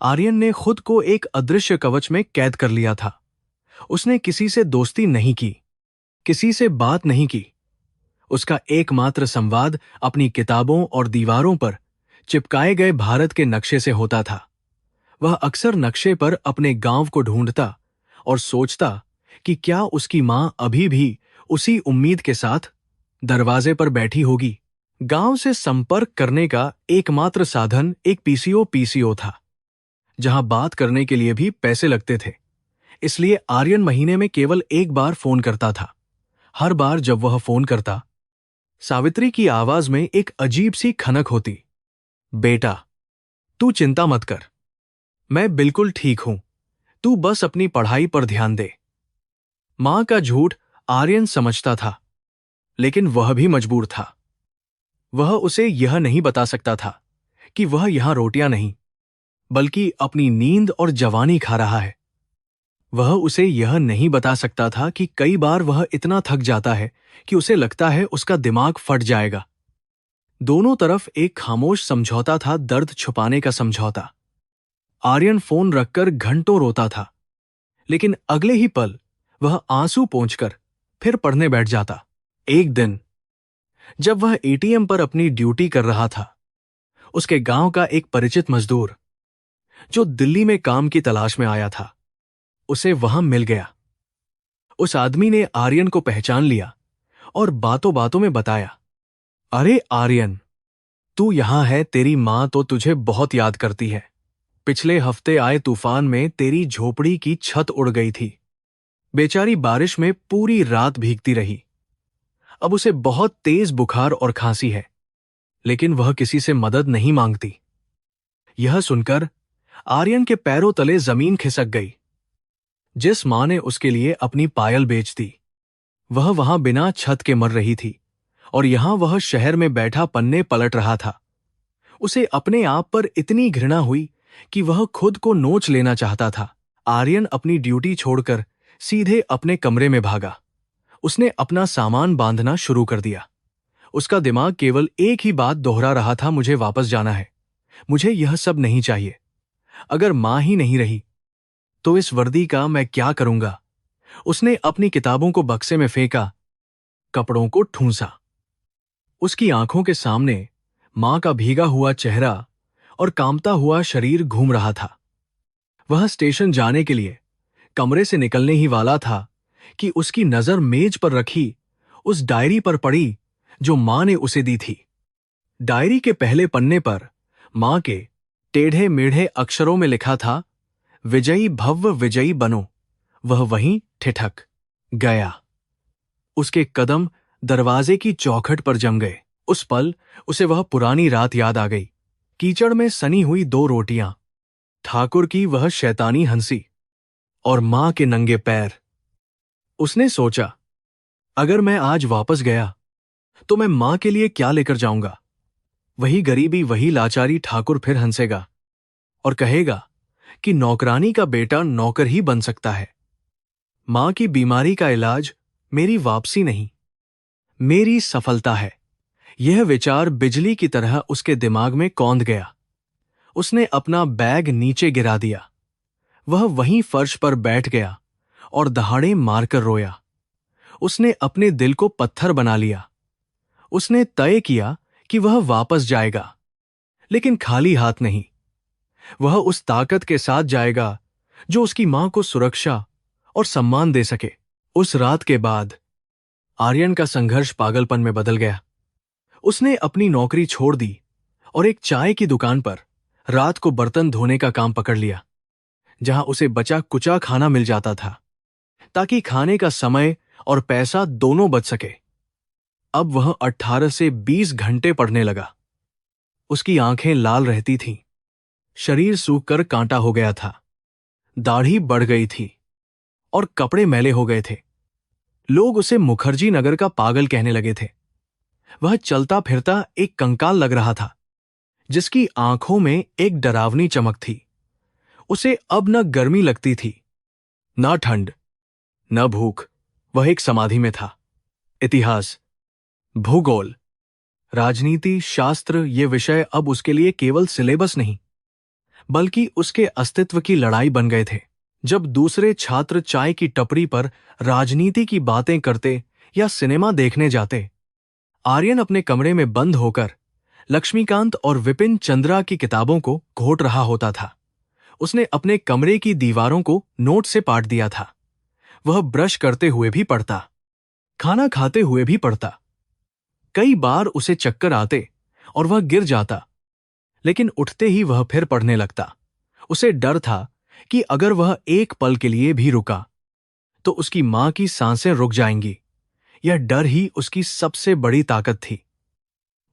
आर्यन ने खुद को एक अदृश्य कवच में कैद कर लिया था। उसने किसी से दोस्ती नहीं की, किसी से बात नहीं की। उसका एकमात्र संवाद अपनी किताबों और दीवारों पर चिपकाए गए भारत के नक्शे से होता था। वह अक्सर नक्शे पर अपने गांव को ढूंढता और सोचता कि क्या उसकी मां अभी भी उसी उम्मीद के साथ दरवाजे पर बैठी होगी। गांव से संपर्क करने का एकमात्र साधन एक पीसीओ था, जहां बात करने के लिए भी पैसे लगते थे। इसलिए आर्यन महीने में केवल एक बार फोन करता था। हर बार जब वह फोन करता, सावित्री की आवाज में एक अजीब सी खनक होती। बेटा, तू चिंता मत कर, मैं बिल्कुल ठीक हूं, तू बस अपनी पढ़ाई पर ध्यान दे। मां का झूठ आर्यन समझता था, लेकिन वह भी मजबूर था। वह उसे यह नहीं बता सकता था कि वह यहां रोटियां नहीं, बल्कि अपनी नींद और जवानी खा रहा है। वह उसे यह नहीं बता सकता था कि कई बार वह इतना थक जाता है कि उसे लगता है उसका दिमाग फट जाएगा। दोनों तरफ एक खामोश समझौता था, दर्द छुपाने का समझौता। आर्यन फोन रखकर घंटों रोता था, लेकिन अगले ही पल वह आंसू पोंछकर फिर पढ़ने बैठ जाता। एक दिन जब वह एटीएम पर अपनी ड्यूटी कर रहा था, उसके गांव का एक परिचित मजदूर जो दिल्ली में काम की तलाश में आया था, उसे वहां मिल गया। उस आदमी ने आर्यन को पहचान लिया और बातों बातों में बताया, अरे आर्यन, तू यहां है, तेरी मां तो तुझे बहुत याद करती है। पिछले हफ्ते आए तूफान में तेरी झोपड़ी की छत उड़ गई थी। बेचारी बारिश में पूरी रात भीगती रही। अब उसे बहुत तेज बुखार और खांसी है, लेकिन वह किसी से मदद नहीं मांगती। यह सुनकर आर्यन के पैरों तले जमीन खिसक गई। जिस मां ने उसके लिए अपनी पायल बेच दी, वह वहां बिना छत के मर रही थी, और यहां वह शहर में बैठा पन्ने पलट रहा था। उसे अपने आप पर इतनी घृणा हुई कि वह खुद को नोच लेना चाहता था। आर्यन अपनी ड्यूटी छोड़कर सीधे अपने कमरे में भागा। उसने अपना सामान बांधना शुरू कर दिया। उसका दिमाग केवल एक ही बात दोहरा रहा था, मुझे वापस जाना है, मुझे यह सब नहीं चाहिए। अगर मां ही नहीं रही तो इस वर्दी का मैं क्या करूंगा। उसने अपनी किताबों को बक्से में फेंका, कपड़ों को ठूंसा। उसकी आंखों के सामने मां का भीगा हुआ चेहरा और कांपता हुआ शरीर घूम रहा था। वह स्टेशन जाने के लिए कमरे से निकलने ही वाला था कि उसकी नजर मेज पर रखी उस डायरी पर पड़ी जो मां ने उसे दी थी। डायरी के पहले पन्ने पर मां के टेढ़े मेढ़े अक्षरों में लिखा था, विजयी भव्य विजयी बनो। वह वहीं ठिठक गया। उसके कदम दरवाजे की चौखट पर जम गए। उस पल उसे वह पुरानी रात याद आ गई। कीचड़ में सनी हुई 2 रोटियां, ठाकुर की वह शैतानी हंसी और मां के नंगे पैर। उसने सोचा, अगर मैं आज वापस गया तो मैं मां के लिए क्या लेकर जाऊंगा। वही गरीबी, वही लाचारी। ठाकुर फिर हंसेगा और कहेगा कि नौकरानी का बेटा नौकर ही बन सकता है। मां की बीमारी का इलाज मेरी वापसी नहीं, मेरी सफलता है। यह विचार बिजली की तरह उसके दिमाग में कौंध गया। उसने अपना बैग नीचे गिरा दिया। वह वहीं फर्श पर बैठ गया और दहाड़े मारकर रोया। उसने अपने दिल को पत्थर बना लिया। उसने तय किया कि वह वापस जाएगा, लेकिन खाली हाथ नहीं। वह उस ताकत के साथ जाएगा जो उसकी मां को सुरक्षा और सम्मान दे सके। उस रात के बाद आर्यन का संघर्ष पागलपन में बदल गया। उसने अपनी नौकरी छोड़ दी और एक चाय की दुकान पर रात को बर्तन धोने का काम पकड़ लिया, जहां उसे बचा कुचा खाना मिल जाता था, ताकि खाने का समय और पैसा दोनों बच सके। अब वह 18 से 20 घंटे पढ़ने लगा। उसकी आंखें लाल रहती थीं, शरीर सूखकर कांटा हो गया था, दाढ़ी बढ़ गई थी और कपड़े मैले हो गए थे। लोग उसे मुखर्जी नगर का पागल कहने लगे थे। वह चलता फिरता एक कंकाल लग रहा था, जिसकी आंखों में एक डरावनी चमक थी। उसे अब न गर्मी लगती थी, न ठंड, न भूख। वह एक समाधि में था। इतिहास, भूगोल, राजनीति, शास्त्र, ये विषय अब उसके लिए केवल सिलेबस नहीं, बल्कि उसके अस्तित्व की लड़ाई बन गए थे। जब दूसरे छात्र चाय की टपरी पर राजनीति की बातें करते या सिनेमा देखने जाते, आर्यन अपने कमरे में बंद होकर लक्ष्मीकांत और विपिन चंद्रा की किताबों को घोट रहा होता था। उसने अपने कमरे की दीवारों को नोट से पाट दिया था। वह ब्रश करते हुए भी पढ़ता, खाना खाते हुए भी पढ़ता। कई बार उसे चक्कर आते और वह गिर जाता, लेकिन उठते ही वह फिर पढ़ने लगता। उसे डर था कि अगर वह एक पल के लिए भी रुका तो उसकी मां की सांसें रुक जाएंगी। यह डर ही उसकी सबसे बड़ी ताकत थी।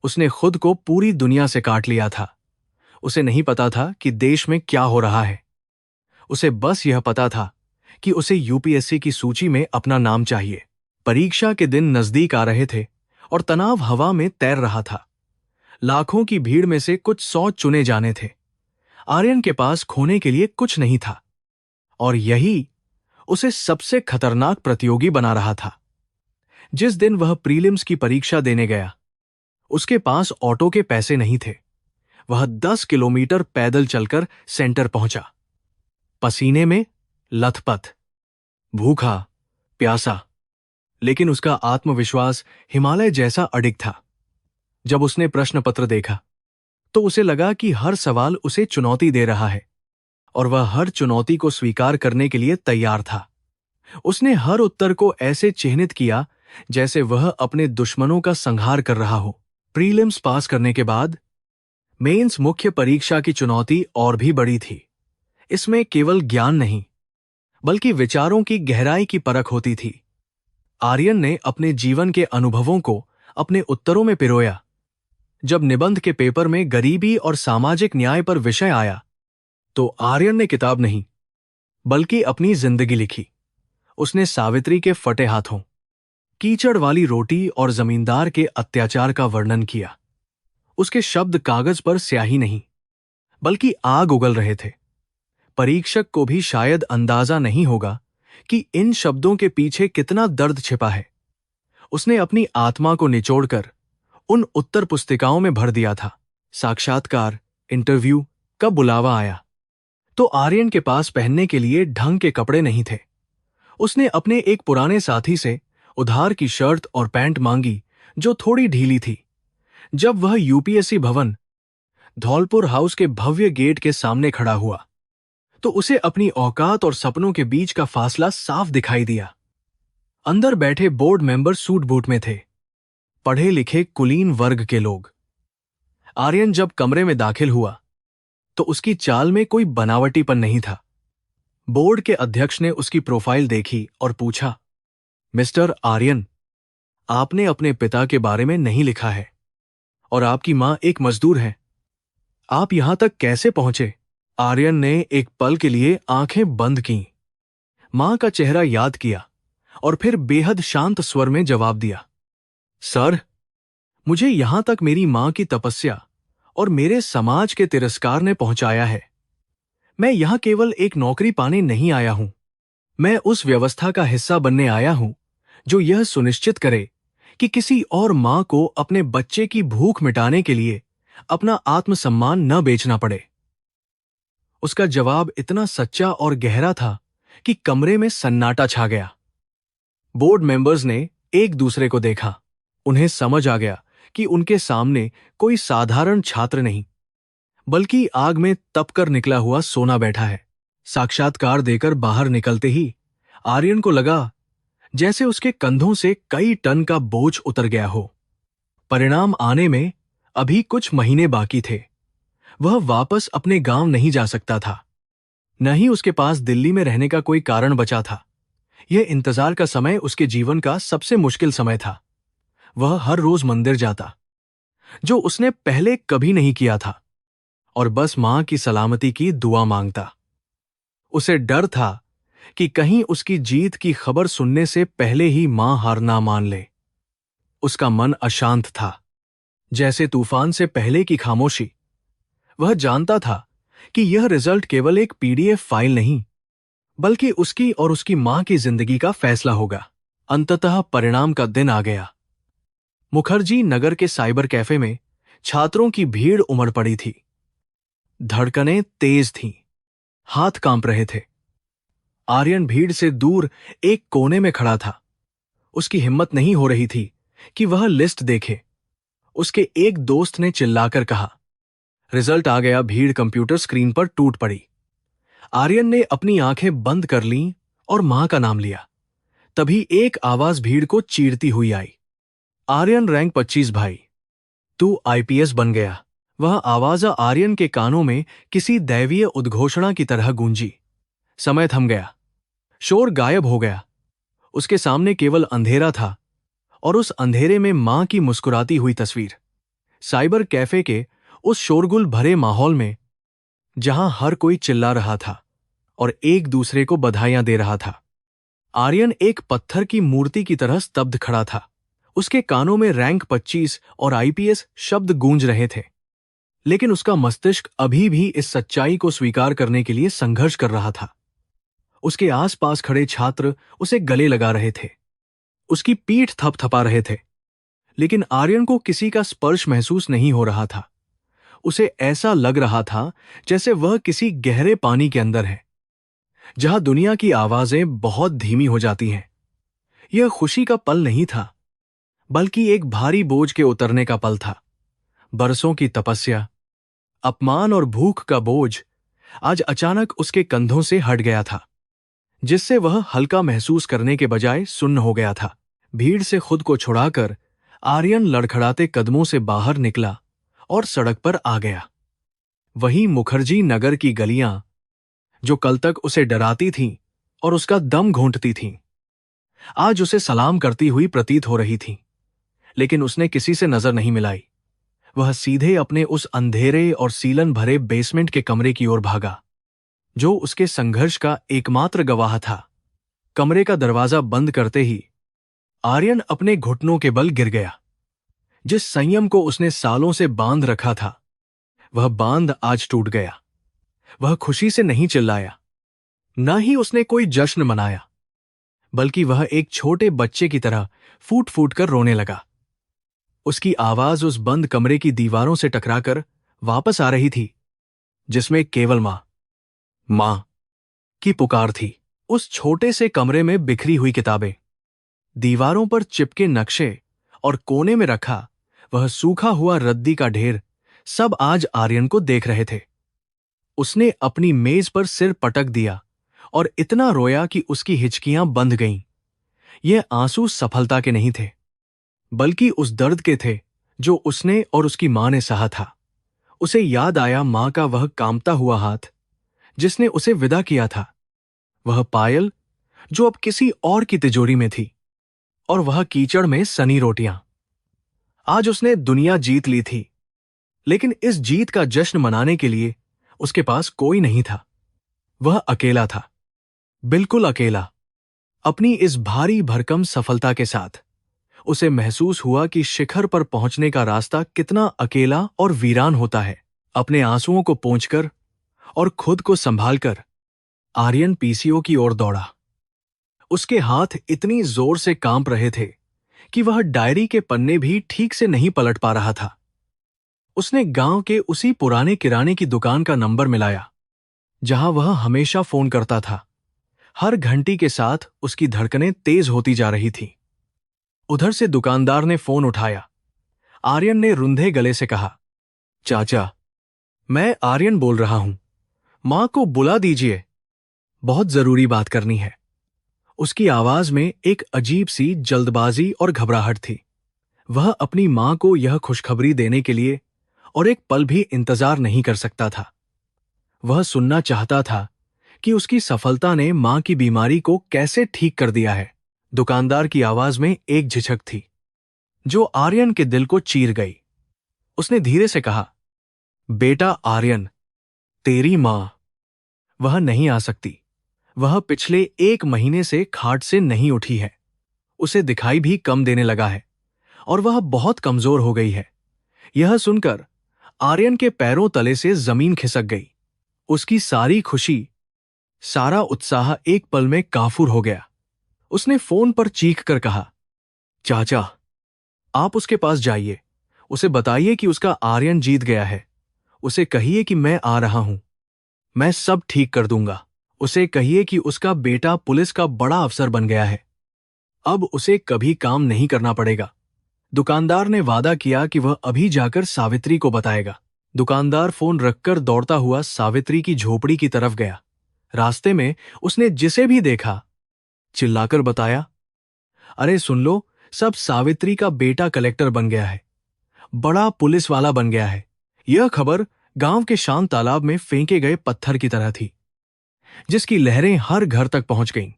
उसने खुद को पूरी दुनिया से काट लिया था। उसे नहीं पता था कि देश में क्या हो रहा है। उसे बस यह पता था कि उसे यूपीएससी की सूची में अपना नाम चाहिए। परीक्षा के दिन नजदीक आ रहे थे और तनाव हवा में तैर रहा था। लाखों की भीड़ में से कुछ 100 चुने जाने थे। आर्यन के पास खोने के लिए कुछ नहीं था, और यही उसे सबसे खतरनाक प्रतियोगी बना रहा था। जिस दिन वह प्रीलिम्स की परीक्षा देने गया, उसके पास ऑटो के पैसे नहीं थे। वह 10 किलोमीटर पैदल चलकर सेंटर पहुंचा, पसीने में लथपथ, भूखा प्यासा, लेकिन उसका आत्मविश्वास हिमालय जैसा अडिग था। जब उसने प्रश्न पत्र देखा तो उसे लगा कि हर सवाल उसे चुनौती दे रहा है और वह हर चुनौती को स्वीकार करने के लिए तैयार था। उसने हर उत्तर को ऐसे चिह्नित किया जैसे वह अपने दुश्मनों का संहार कर रहा हो। प्रीलिम्स पास करने के बाद मेंस मुख्य परीक्षा की चुनौती और भी बड़ी थी। इसमें केवल ज्ञान नहीं, बल्कि विचारों की गहराई की परख होती थी। आर्यन ने अपने जीवन के अनुभवों को अपने उत्तरों में पिरोया। जब निबंध के पेपर में गरीबी और सामाजिक न्याय पर विषय आया, तो आर्यन ने किताब नहीं, बल्कि अपनी जिंदगी लिखी। उसने सावित्री के फटे हाथों, कीचड़ वाली रोटी और जमींदार के अत्याचार का वर्णन किया। उसके शब्द कागज पर स्याही नहीं, बल्कि आग उगल रहे थे। परीक्षक को भी शायद अंदाजा नहीं होगा कि इन शब्दों के पीछे कितना दर्द छिपा है। उसने अपनी आत्मा को निचोड़कर उन उत्तर पुस्तिकाओं में भर दिया था। साक्षात्कार, इंटरव्यू का बुलावा आया तो आर्यन के पास पहनने के लिए ढंग के कपड़े नहीं थे। उसने अपने एक पुराने साथी से उधार की शर्ट और पैंट मांगी जो थोड़ी ढीली थी। जब वह यूपीएससी भवन धौलपुर हाउस के भव्य गेट के सामने खड़ा हुआ, तो उसे अपनी औकात और सपनों के बीच का फासला साफ दिखाई दिया। अंदर बैठे बोर्ड मेंबर सूट बूट में थे, पढ़े लिखे कुलीन वर्ग के लोग। आर्यन जब कमरे में दाखिल हुआ तो उसकी चाल में कोई बनावटीपन नहीं था। बोर्ड के अध्यक्ष ने उसकी प्रोफाइल देखी और पूछा, मिस्टर आर्यन, आपने अपने पिता के बारे में नहीं लिखा है और आपकी मां एक मजदूर है। आप यहां तक कैसे पहुंचे? आर्यन ने एक पल के लिए आंखें बंद कीं, मां का चेहरा याद किया और फिर बेहद शांत स्वर में जवाब दिया, सर, मुझे यहां तक मेरी मां की तपस्या और मेरे समाज के तिरस्कार ने पहुंचाया है। मैं यहां केवल एक नौकरी पाने नहीं आया हूं, मैं उस व्यवस्था का हिस्सा बनने आया हूं जो यह सुनिश्चित करे कि किसी और मां को अपने बच्चे की भूख मिटाने के लिए अपना आत्मसम्मान न बेचना पड़े। उसका जवाब इतना सच्चा और गहरा था कि कमरे में सन्नाटा छा गया। बोर्ड मेंबर्स ने एक दूसरे को देखा। उन्हें समझ आ गया कि उनके सामने कोई साधारण छात्र नहीं, बल्कि आग में तपकर निकला हुआ सोना बैठा है। साक्षात्कार देकर बाहर निकलते ही आर्यन को लगा जैसे उसके कंधों से कई टन का बोझ उतर गया हो। परिणाम आने में अभी कुछ महीने बाकी थे। वह वापस अपने गांव नहीं जा सकता था, न ही उसके पास दिल्ली में रहने का कोई कारण बचा था। यह इंतजार का समय उसके जीवन का सबसे मुश्किल समय था। वह हर रोज मंदिर जाता, जो उसने पहले कभी नहीं किया था, और बस मां की सलामती की दुआ मांगता। उसे डर था कि कहीं उसकी जीत की खबर सुनने से पहले ही मां हार ना मान ले। उसका मन अशांत था, जैसे तूफान से पहले की खामोशी। वह जानता था कि यह रिजल्ट केवल एक पीडीएफ फाइल नहीं, बल्कि उसकी और उसकी मां की जिंदगी का फैसला होगा। अंततः परिणाम का दिन आ गया। मुखर्जी नगर के साइबर कैफे में छात्रों की भीड़ उमड़ पड़ी थी। धड़कनें तेज थीं, हाथ कांप रहे थे। आर्यन भीड़ से दूर एक कोने में खड़ा था। उसकी हिम्मत नहीं हो रही थी कि वह लिस्ट देखे। उसके एक दोस्त ने चिल्लाकर कहा, रिजल्ट आ गया। भीड़ कंप्यूटर स्क्रीन पर टूट पड़ी। आर्यन ने अपनी आंखें बंद कर लीं और मां का नाम लिया। तभी एक आवाज भीड़ को चीरती हुई आई, आर्यन रैंक 25 भाई, तू आईपीएस बन गया। वह आवाज आर्यन के कानों में किसी दैवीय उद्घोषणा की तरह गूंजी। समय थम गया, शोर गायब हो गया। उसके सामने केवल अंधेरा था, और उस अंधेरे में मां की मुस्कुराती हुई तस्वीर। साइबर कैफे के उस शोरगुल भरे माहौल में, जहां हर कोई चिल्ला रहा था और एक दूसरे को बधाइयां दे रहा था, आर्यन एक पत्थर की मूर्ति की तरह स्तब्ध खड़ा था। उसके कानों में रैंक 25 और आईपीएस शब्द गूंज रहे थे, लेकिन उसका मस्तिष्क अभी भी इस सच्चाई को स्वीकार करने के लिए संघर्ष कर रहा था। उसके आसपास खड़े छात्र उसे गले लगा रहे थे, उसकी पीठ थपथपा रहे थे, लेकिन आर्यन को किसी का स्पर्श महसूस नहीं हो रहा था। उसे ऐसा लग रहा था जैसे वह किसी गहरे पानी के अंदर है, जहां दुनिया की आवाजें बहुत धीमी हो जाती हैं। यह खुशी का पल नहीं था, बल्कि एक भारी बोझ के उतरने का पल था। बरसों की तपस्या, अपमान और भूख का बोझ आज अचानक उसके कंधों से हट गया था, जिससे वह हल्का महसूस करने के बजाय सुन्न हो गया था। भीड़ से खुद को छुड़ाकर आर्यन लड़खड़ाते कदमों से बाहर निकला और सड़क पर आ गया। वहीं मुखर्जी नगर की गलियां, जो कल तक उसे डराती थीं और उसका दम घोंटती थीं, आज उसे सलाम करती हुई प्रतीत हो रही थीं। लेकिन उसने किसी से नजर नहीं मिलाई। वह सीधे अपने उस अंधेरे और सीलन भरे बेसमेंट के कमरे की ओर भागा, जो उसके संघर्ष का एकमात्र गवाह था। कमरे का दरवाजा बंद करते ही आर्यन अपने घुटनों के बल गिर गया। जिस संयम को उसने सालों से बांध रखा था, वह बांध आज टूट गया। वह खुशी से नहीं चिल्लाया, न ही उसने कोई जश्न मनाया, बल्कि वह एक छोटे बच्चे की तरह फूट फूट कर रोने लगा। उसकी आवाज उस बंद कमरे की दीवारों से टकराकर वापस आ रही थी, जिसमें केवल मां की पुकार थी। उस छोटे से कमरे में बिखरी हुई किताबें, दीवारों पर चिपके नक्शे और कोने में रखा वह सूखा हुआ रद्दी का ढेर, सब आज आर्यन को देख रहे थे। उसने अपनी मेज पर सिर पटक दिया और इतना रोया कि उसकी हिचकियां बंध गईं। ये आंसू सफलता के नहीं थे, बल्कि उस दर्द के थे जो उसने और उसकी मां ने सहा था। उसे याद आया मां का वह कांपता हुआ हाथ, जिसने उसे विदा किया था, वह पायल जो अब किसी और की तिजोरी में थी, और वह कीचड़ में सनी रोटियां। आज उसने दुनिया जीत ली थी, लेकिन इस जीत का जश्न मनाने के लिए उसके पास कोई नहीं था। वह अकेला था, बिल्कुल अकेला। अपनी इस भारी भरकम सफलता के साथ उसे महसूस हुआ कि शिखर पर पहुंचने का रास्ता कितना अकेला और वीरान होता है। अपने आंसुओं को पोंछकर और खुद को संभालकर आर्यन पीसीओ की ओर दौड़ा। उसके हाथ इतनी जोर से कांप रहे थे कि वह डायरी के पन्ने भी ठीक से नहीं पलट पा रहा था। उसने गांव के उसी पुराने किराने की दुकान का नंबर मिलाया, जहां वह हमेशा फोन करता था। हर घंटी के साथ उसकी धड़कनें तेज होती जा रही थीं। उधर से दुकानदार ने फोन उठाया। आर्यन ने रुंधे गले से कहा, चाचा, मैं आर्यन बोल रहा हूं, मां को बुला दीजिए, बहुत जरूरी बात करनी है। उसकी आवाज में एक अजीब सी जल्दबाजी और घबराहट थी। वह अपनी मां को यह खुशखबरी देने के लिए और एक पल भी इंतजार नहीं कर सकता था। वह सुनना चाहता था कि उसकी सफलता ने मां की बीमारी को कैसे ठीक कर दिया है। दुकानदार की आवाज में एक झिझक थी, जो आर्यन के दिल को चीर गई। उसने धीरे से कहा, बेटा आर्यन, तेरी मां, वह नहीं आ सकती। वह पिछले 1 महीने से खाट से नहीं उठी है। उसे दिखाई भी कम देने लगा है और वह बहुत कमजोर हो गई है। यह सुनकर आर्यन के पैरों तले से जमीन खिसक गई। उसकी सारी खुशी, सारा उत्साह एक पल में काफूर हो गया। उसने फोन पर चीख कर कहा, चाचा, आप उसके पास जाइए, उसे बताइए कि उसका आर्यन जीत गया है। उसे कहिए कि मैं आ रहा हूं, मैं सब ठीक कर दूंगा। उसे कहिए कि उसका बेटा पुलिस का बड़ा अफसर बन गया है, अब उसे कभी काम नहीं करना पड़ेगा। दुकानदार ने वादा किया कि वह अभी जाकर सावित्री को बताएगा। दुकानदार फोन रखकर दौड़ता हुआ सावित्री की झोपड़ी की तरफ गया। रास्ते में उसने जिसे भी देखा चिल्लाकर बताया, अरे सुन लो, सब सावित्री का बेटा कलेक्टर बन गया है, बड़ा पुलिस वाला बन गया है। यह खबर गांव के शांत तालाब में फेंके गए पत्थर की तरह थी, जिसकी लहरें हर घर तक पहुंच गईं।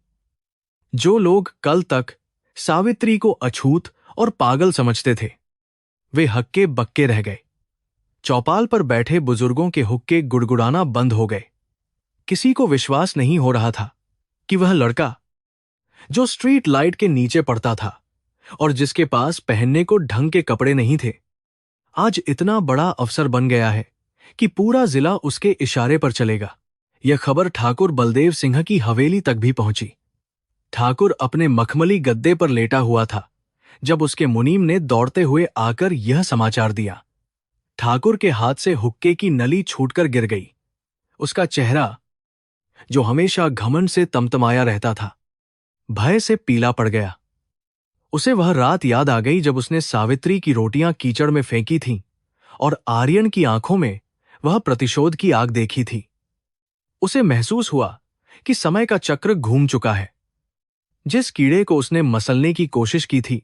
जो लोग कल तक सावित्री को अछूत और पागल समझते थे, वे हक्के बक्के रह गए। चौपाल पर बैठे बुजुर्गों के हुक्के गुड़गुड़ाना बंद हो गए। किसी को विश्वास नहीं हो रहा था कि वह लड़का, जो स्ट्रीट लाइट के नीचे पड़ता था और जिसके पास पहनने को ढंग के कपड़े नहीं थे, आज इतना बड़ा अफसर बन गया है कि पूरा जिला उसके इशारे पर चलेगा। यह खबर ठाकुर बलदेव सिंह की हवेली तक भी पहुंची। ठाकुर अपने मखमली गद्दे पर लेटा हुआ था जब उसके मुनीम ने दौड़ते हुए आकर यह समाचार दिया। ठाकुर के हाथ से हुक्के की नली छूटकर गिर गई। उसका चेहरा, जो हमेशा घमंड से तमतमाया रहता था, भय से पीला पड़ गया। उसे वह रात याद आ गई जब उसने सावित्री की रोटियां कीचड़ में फेंकी थीं और आर्यन की आंखों में वह प्रतिशोध की आग देखी थी। उसे महसूस हुआ कि समय का चक्र घूम चुका है। जिस कीड़े को उसने मसलने की कोशिश की थी,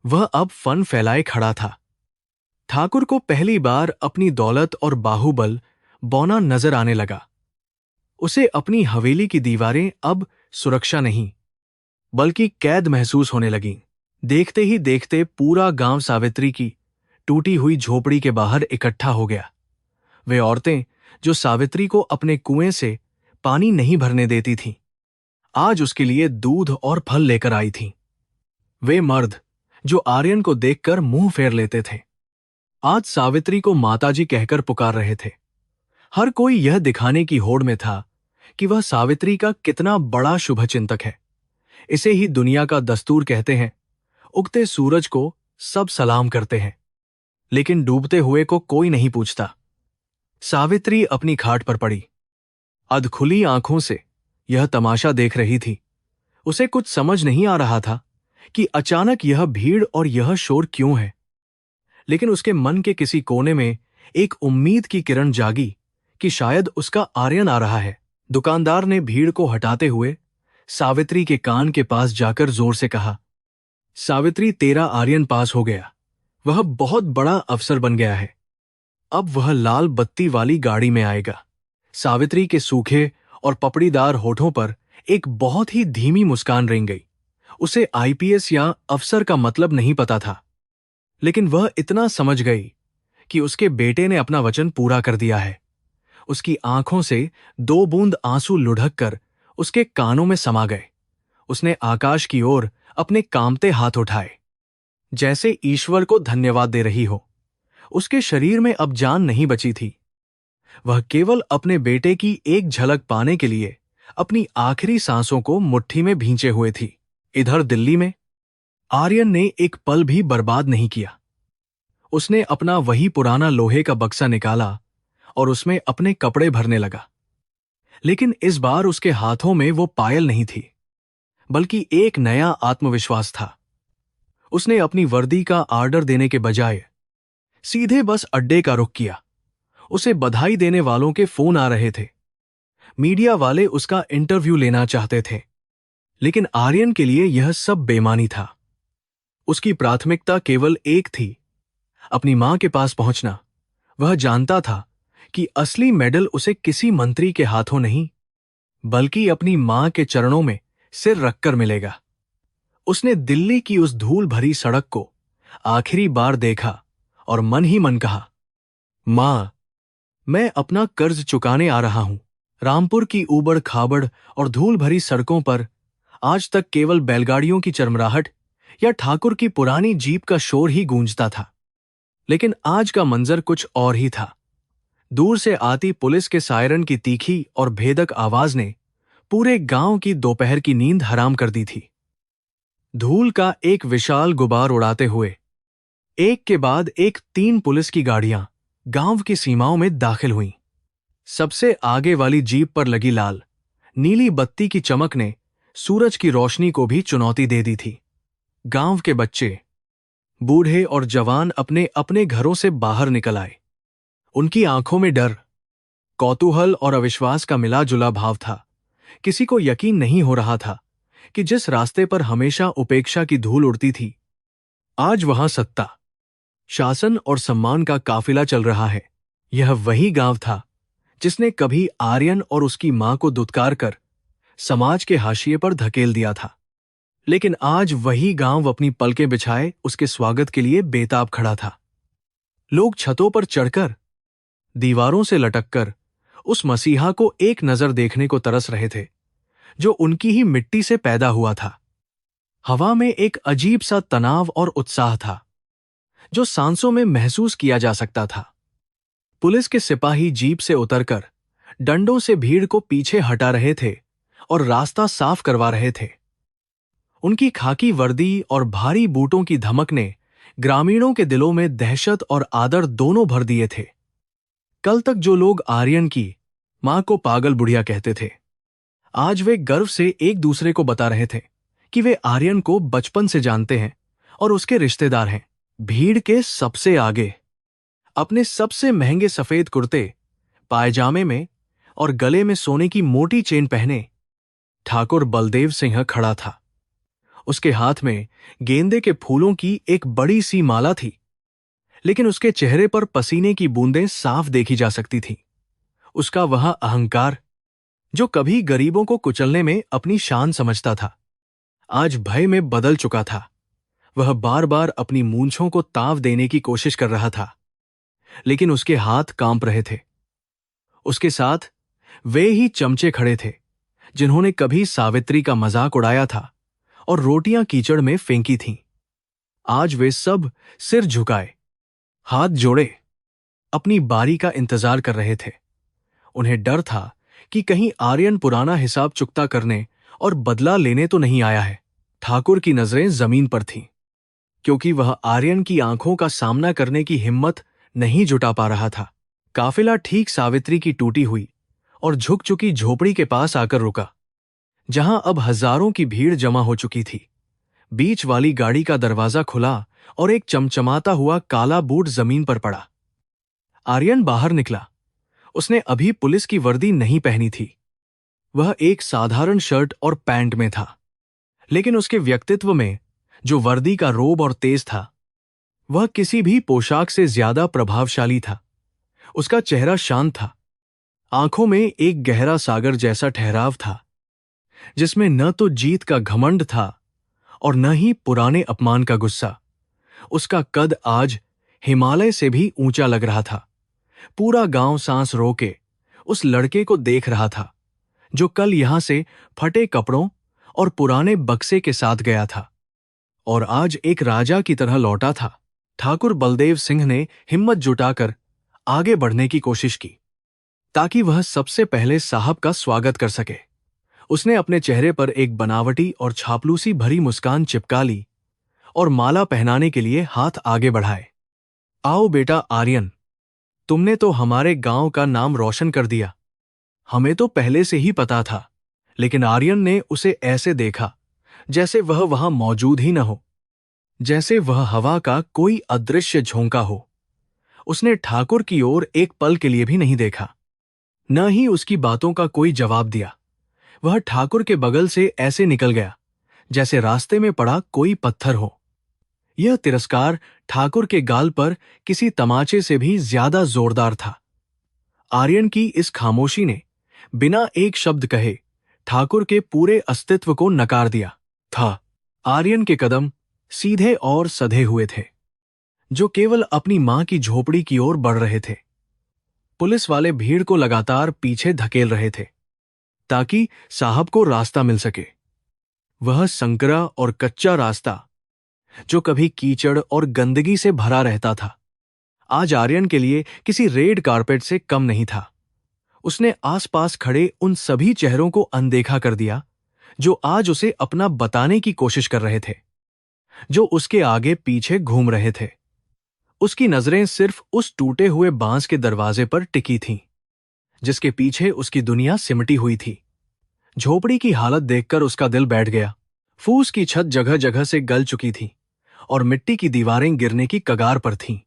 वह अब फन फैलाए खड़ा था। ठाकुर को पहली बार अपनी दौलत और बाहुबल बौना नजर आने लगा। उसे अपनी हवेली की दीवारें अब सुरक्षा नहीं, बल्कि कैद महसूस होने लगीं। देखते ही देखते पूरा गांव सावित्री की टूटी हुई झोपड़ी के बाहर इकट्ठा हो गया। वे औरतें जो सावित्री को अपने कुएं से पानी नहीं भरने देती थीं, आज उसके लिए दूध और फल लेकर आई थीं। वे मर्द जो आर्यन को देखकर मुंह फेर लेते थे, आज सावित्री को माताजी कहकर पुकार रहे थे। हर कोई यह दिखाने की होड़ में था कि वह सावित्री का कितना बड़ा शुभचिंतक है। इसे ही दुनिया का दस्तूर कहते हैं। उगते सूरज को सब सलाम करते हैं, लेकिन डूबते हुए को कोई नहीं पूछता। सावित्री अपनी खाट पर पड़ी, अधखुली आंखों से यह तमाशा देख रही थी। उसे कुछ समझ नहीं आ रहा था कि अचानक यह भीड़ और यह शोर क्यों है, लेकिन उसके मन के किसी कोने में एक उम्मीद की किरण जागी कि शायद उसका आर्यन आ रहा है। दुकानदार ने भीड़ को हटाते हुए सावित्री के कान के पास जाकर जोर से कहा, सावित्री, तेरा आर्यन पास हो गया। वह बहुत बड़ा अफसर बन गया है। अब वह लाल बत्ती वाली गाड़ी में आएगा। सावित्री के सूखे और पपड़ीदार होठों पर एक बहुत ही धीमी मुस्कान रेंग गई। उसे आईपीएस या अफसर का मतलब नहीं पता था, लेकिन वह इतना समझ गई कि उसके बेटे ने अपना वचन पूरा कर दिया है। उसकी आंखों से 2 बूंद आंसू लुढ़क कर उसके कानों में समा गए। उसने आकाश की ओर अपने कांपते हाथ उठाए, जैसे ईश्वर को धन्यवाद दे रही हो। उसके शरीर में अब जान नहीं बची थी। वह केवल अपने बेटे की एक झलक पाने के लिए अपनी आखिरी सांसों को मुट्ठी में भींचे हुए थी। इधर दिल्ली में आर्यन ने एक पल भी बर्बाद नहीं किया। उसने अपना वही पुराना लोहे का बक्सा निकाला और उसमें अपने कपड़े भरने लगा। लेकिन इस बार उसके हाथों में वो पायल नहीं थी, बल्कि एक नया आत्मविश्वास था। उसने अपनी वर्दी का आर्डर देने के बजाय सीधे बस अड्डे का रुख किया। उसे बधाई देने वालों के फोन आ रहे थे। मीडिया वाले उसका इंटरव्यू लेना चाहते थे, लेकिन आर्यन के लिए यह सब बेमानी था। उसकी प्राथमिकता केवल एक थी, अपनी मां के पास पहुंचना। वह जानता था कि असली मेडल उसे किसी मंत्री के हाथों नहीं, बल्कि अपनी मां के चरणों में सिर रखकर मिलेगा। उसने दिल्ली की उस धूल भरी सड़क को आखिरी बार देखा और मन ही मन कहा, मां, मैं अपना कर्ज चुकाने आ रहा हूं। रामपुर की ऊबड़ खाबड़ और धूल भरी सड़कों पर आज तक केवल बैलगाड़ियों की चरमराहट या ठाकुर की पुरानी जीप का शोर ही गूंजता था, लेकिन आज का मंजर कुछ और ही था। दूर से आती पुलिस के सायरन की तीखी और भेदक आवाज ने पूरे गांव की दोपहर की नींद हराम कर दी थी। धूल का एक विशाल गुबार उड़ाते हुए एक के बाद एक 3 पुलिस की गाड़ियां गांव की सीमाओं में दाखिल हुईं। सबसे आगे वाली जीप पर लगी लाल नीली बत्ती की चमक ने सूरज की रोशनी को भी चुनौती दे दी थी। गांव के बच्चे, बूढ़े और जवान अपने अपने घरों से बाहर निकल आए। उनकी आंखों में डर, कौतूहल और अविश्वास का मिला जुला भाव था। किसी को यकीन नहीं हो रहा था कि जिस रास्ते पर हमेशा उपेक्षा की धूल उड़ती थी, आज वहां सत्ता, शासन और सम्मान का काफिला चल रहा है। यह वही गांव था जिसने कभी आर्यन और उसकी मां को दुत्कार कर समाज के हाशिए पर धकेल दिया था, लेकिन आज वही गांव अपनी पलकें बिछाए उसके स्वागत के लिए बेताब खड़ा था। लोग छतों पर चढ़कर, दीवारों से लटककर उस मसीहा को एक नजर देखने को तरस रहे थे जो उनकी ही मिट्टी से पैदा हुआ था। हवा में एक अजीब सा तनाव और उत्साह था जो सांसों में महसूस किया जा सकता था। पुलिस के सिपाही जीप से उतरकर डंडों से भीड़ को पीछे हटा रहे थे और रास्ता साफ करवा रहे थे। उनकी खाकी वर्दी और भारी बूटों की धमक ने ग्रामीणों के दिलों में दहशत और आदर दोनों भर दिए थे। कल तक जो लोग आर्यन की मां को पागल बुढ़िया कहते थे, आज वे गर्व से एक दूसरे को बता रहे थे कि वे आर्यन को बचपन से जानते हैं और उसके रिश्तेदार हैं। भीड़ के सबसे आगे, अपने सबसे महंगे सफेद कुर्ते पायजामे में और गले में सोने की मोटी चेन पहने, ठाकुर बलदेव सिंह खड़ा था। उसके हाथ में गेंदे के फूलों की एक बड़ी सी माला थी, लेकिन उसके चेहरे पर पसीने की बूंदें साफ देखी जा सकती थीं। उसका वह अहंकार, जो कभी गरीबों को कुचलने में अपनी शान समझता था, आज भय में बदल चुका था। वह बार बार अपनी मूंछों को ताव देने की कोशिश कर रहा था, लेकिन उसके हाथ कांप रहे थे। उसके साथ वे ही चमचे खड़े थे जिन्होंने कभी सावित्री का मजाक उड़ाया था और रोटियां कीचड़ में फेंकी थीं। आज वे सब सिर झुकाए, हाथ जोड़े, अपनी बारी का इंतजार कर रहे थे। उन्हें डर था कि कहीं आर्यन पुराना हिसाब चुकता करने और बदला लेने तो नहीं आया है। ठाकुर की नजरें जमीन पर थीं, क्योंकि वह आर्यन की आंखों का सामना करने की हिम्मत नहीं जुटा पा रहा था। काफिला ठीक सावित्री की टूटी हुई और झुक चुकी झोपड़ी के पास आकर रुका, जहां अब हजारों की भीड़ जमा हो चुकी थी। बीच वाली गाड़ी का दरवाजा खुला और एक चमचमाता हुआ काला बूट जमीन पर पड़ा। आर्यन बाहर निकला। उसने अभी पुलिस की वर्दी नहीं पहनी थी। वह एक साधारण शर्ट और पैंट में था, लेकिन उसके व्यक्तित्व में जो वर्दी का रोब और तेज था, वह किसी भी पोशाक से ज्यादा प्रभावशाली था। उसका चेहरा शांत था, आंखों में एक गहरा सागर जैसा ठहराव था, जिसमें न तो जीत का घमंड था और न ही पुराने अपमान का गुस्सा। उसका कद आज हिमालय से भी ऊंचा लग रहा था। पूरा गांव सांस रोके उस लड़के को देख रहा था, जो कल यहां से फटे कपड़ों और पुराने बक्से के साथ गया था और आज एक राजा की तरह लौटा था। ठाकुर बलदेव सिंह ने हिम्मत जुटाकर आगे बढ़ने की कोशिश की, ताकि वह सबसे पहले साहब का स्वागत कर सके। उसने अपने चेहरे पर एक बनावटी और छापलूसी भरी मुस्कान चिपका ली और माला पहनाने के लिए हाथ आगे बढ़ाए। आओ बेटा आर्यन, तुमने तो हमारे गांव का नाम रोशन कर दिया। हमें तो पहले से ही पता था, लेकिन आर्यन ने उसे ऐसे देखा जैसे वह वहां मौजूद ही न हो, जैसे वह हवा का कोई अदृश्य झोंका हो। उसने ठाकुर की ओर एक पल के लिए भी नहीं देखा, न ही उसकी बातों का कोई जवाब दिया। वह ठाकुर के बगल से ऐसे निकल गया जैसे रास्ते में पड़ा कोई पत्थर हो। यह तिरस्कार ठाकुर के गाल पर किसी तमाचे से भी ज्यादा जोरदार था। आर्यन की इस खामोशी ने बिना एक शब्द कहे ठाकुर के पूरे अस्तित्व को नकार दिया था। आर्यन के कदम सीधे और सधे हुए थे, जो केवल अपनी मां की झोपड़ी की ओर बढ़ रहे थे। पुलिस वाले भीड़ को लगातार पीछे धकेल रहे थे, ताकि साहब को रास्ता मिल सके। वह संकरा और कच्चा रास्ता, जो कभी कीचड़ और गंदगी से भरा रहता था, आज आर्यन के लिए किसी रेड कारपेट से कम नहीं था। उसने आसपास खड़े उन सभी चेहरों को अनदेखा कर दिया जो आज उसे अपना बताने की कोशिश कर रहे थे, जो उसके आगे पीछे घूम रहे थे। उसकी नजरें सिर्फ उस टूटे हुए बांस के दरवाजे पर टिकी थीं, जिसके पीछे उसकी दुनिया सिमटी हुई थी। झोपड़ी की हालत देखकर उसका दिल बैठ गया। फूस की छत जगह जगह से गल चुकी थी और मिट्टी की दीवारें गिरने की कगार पर थीं।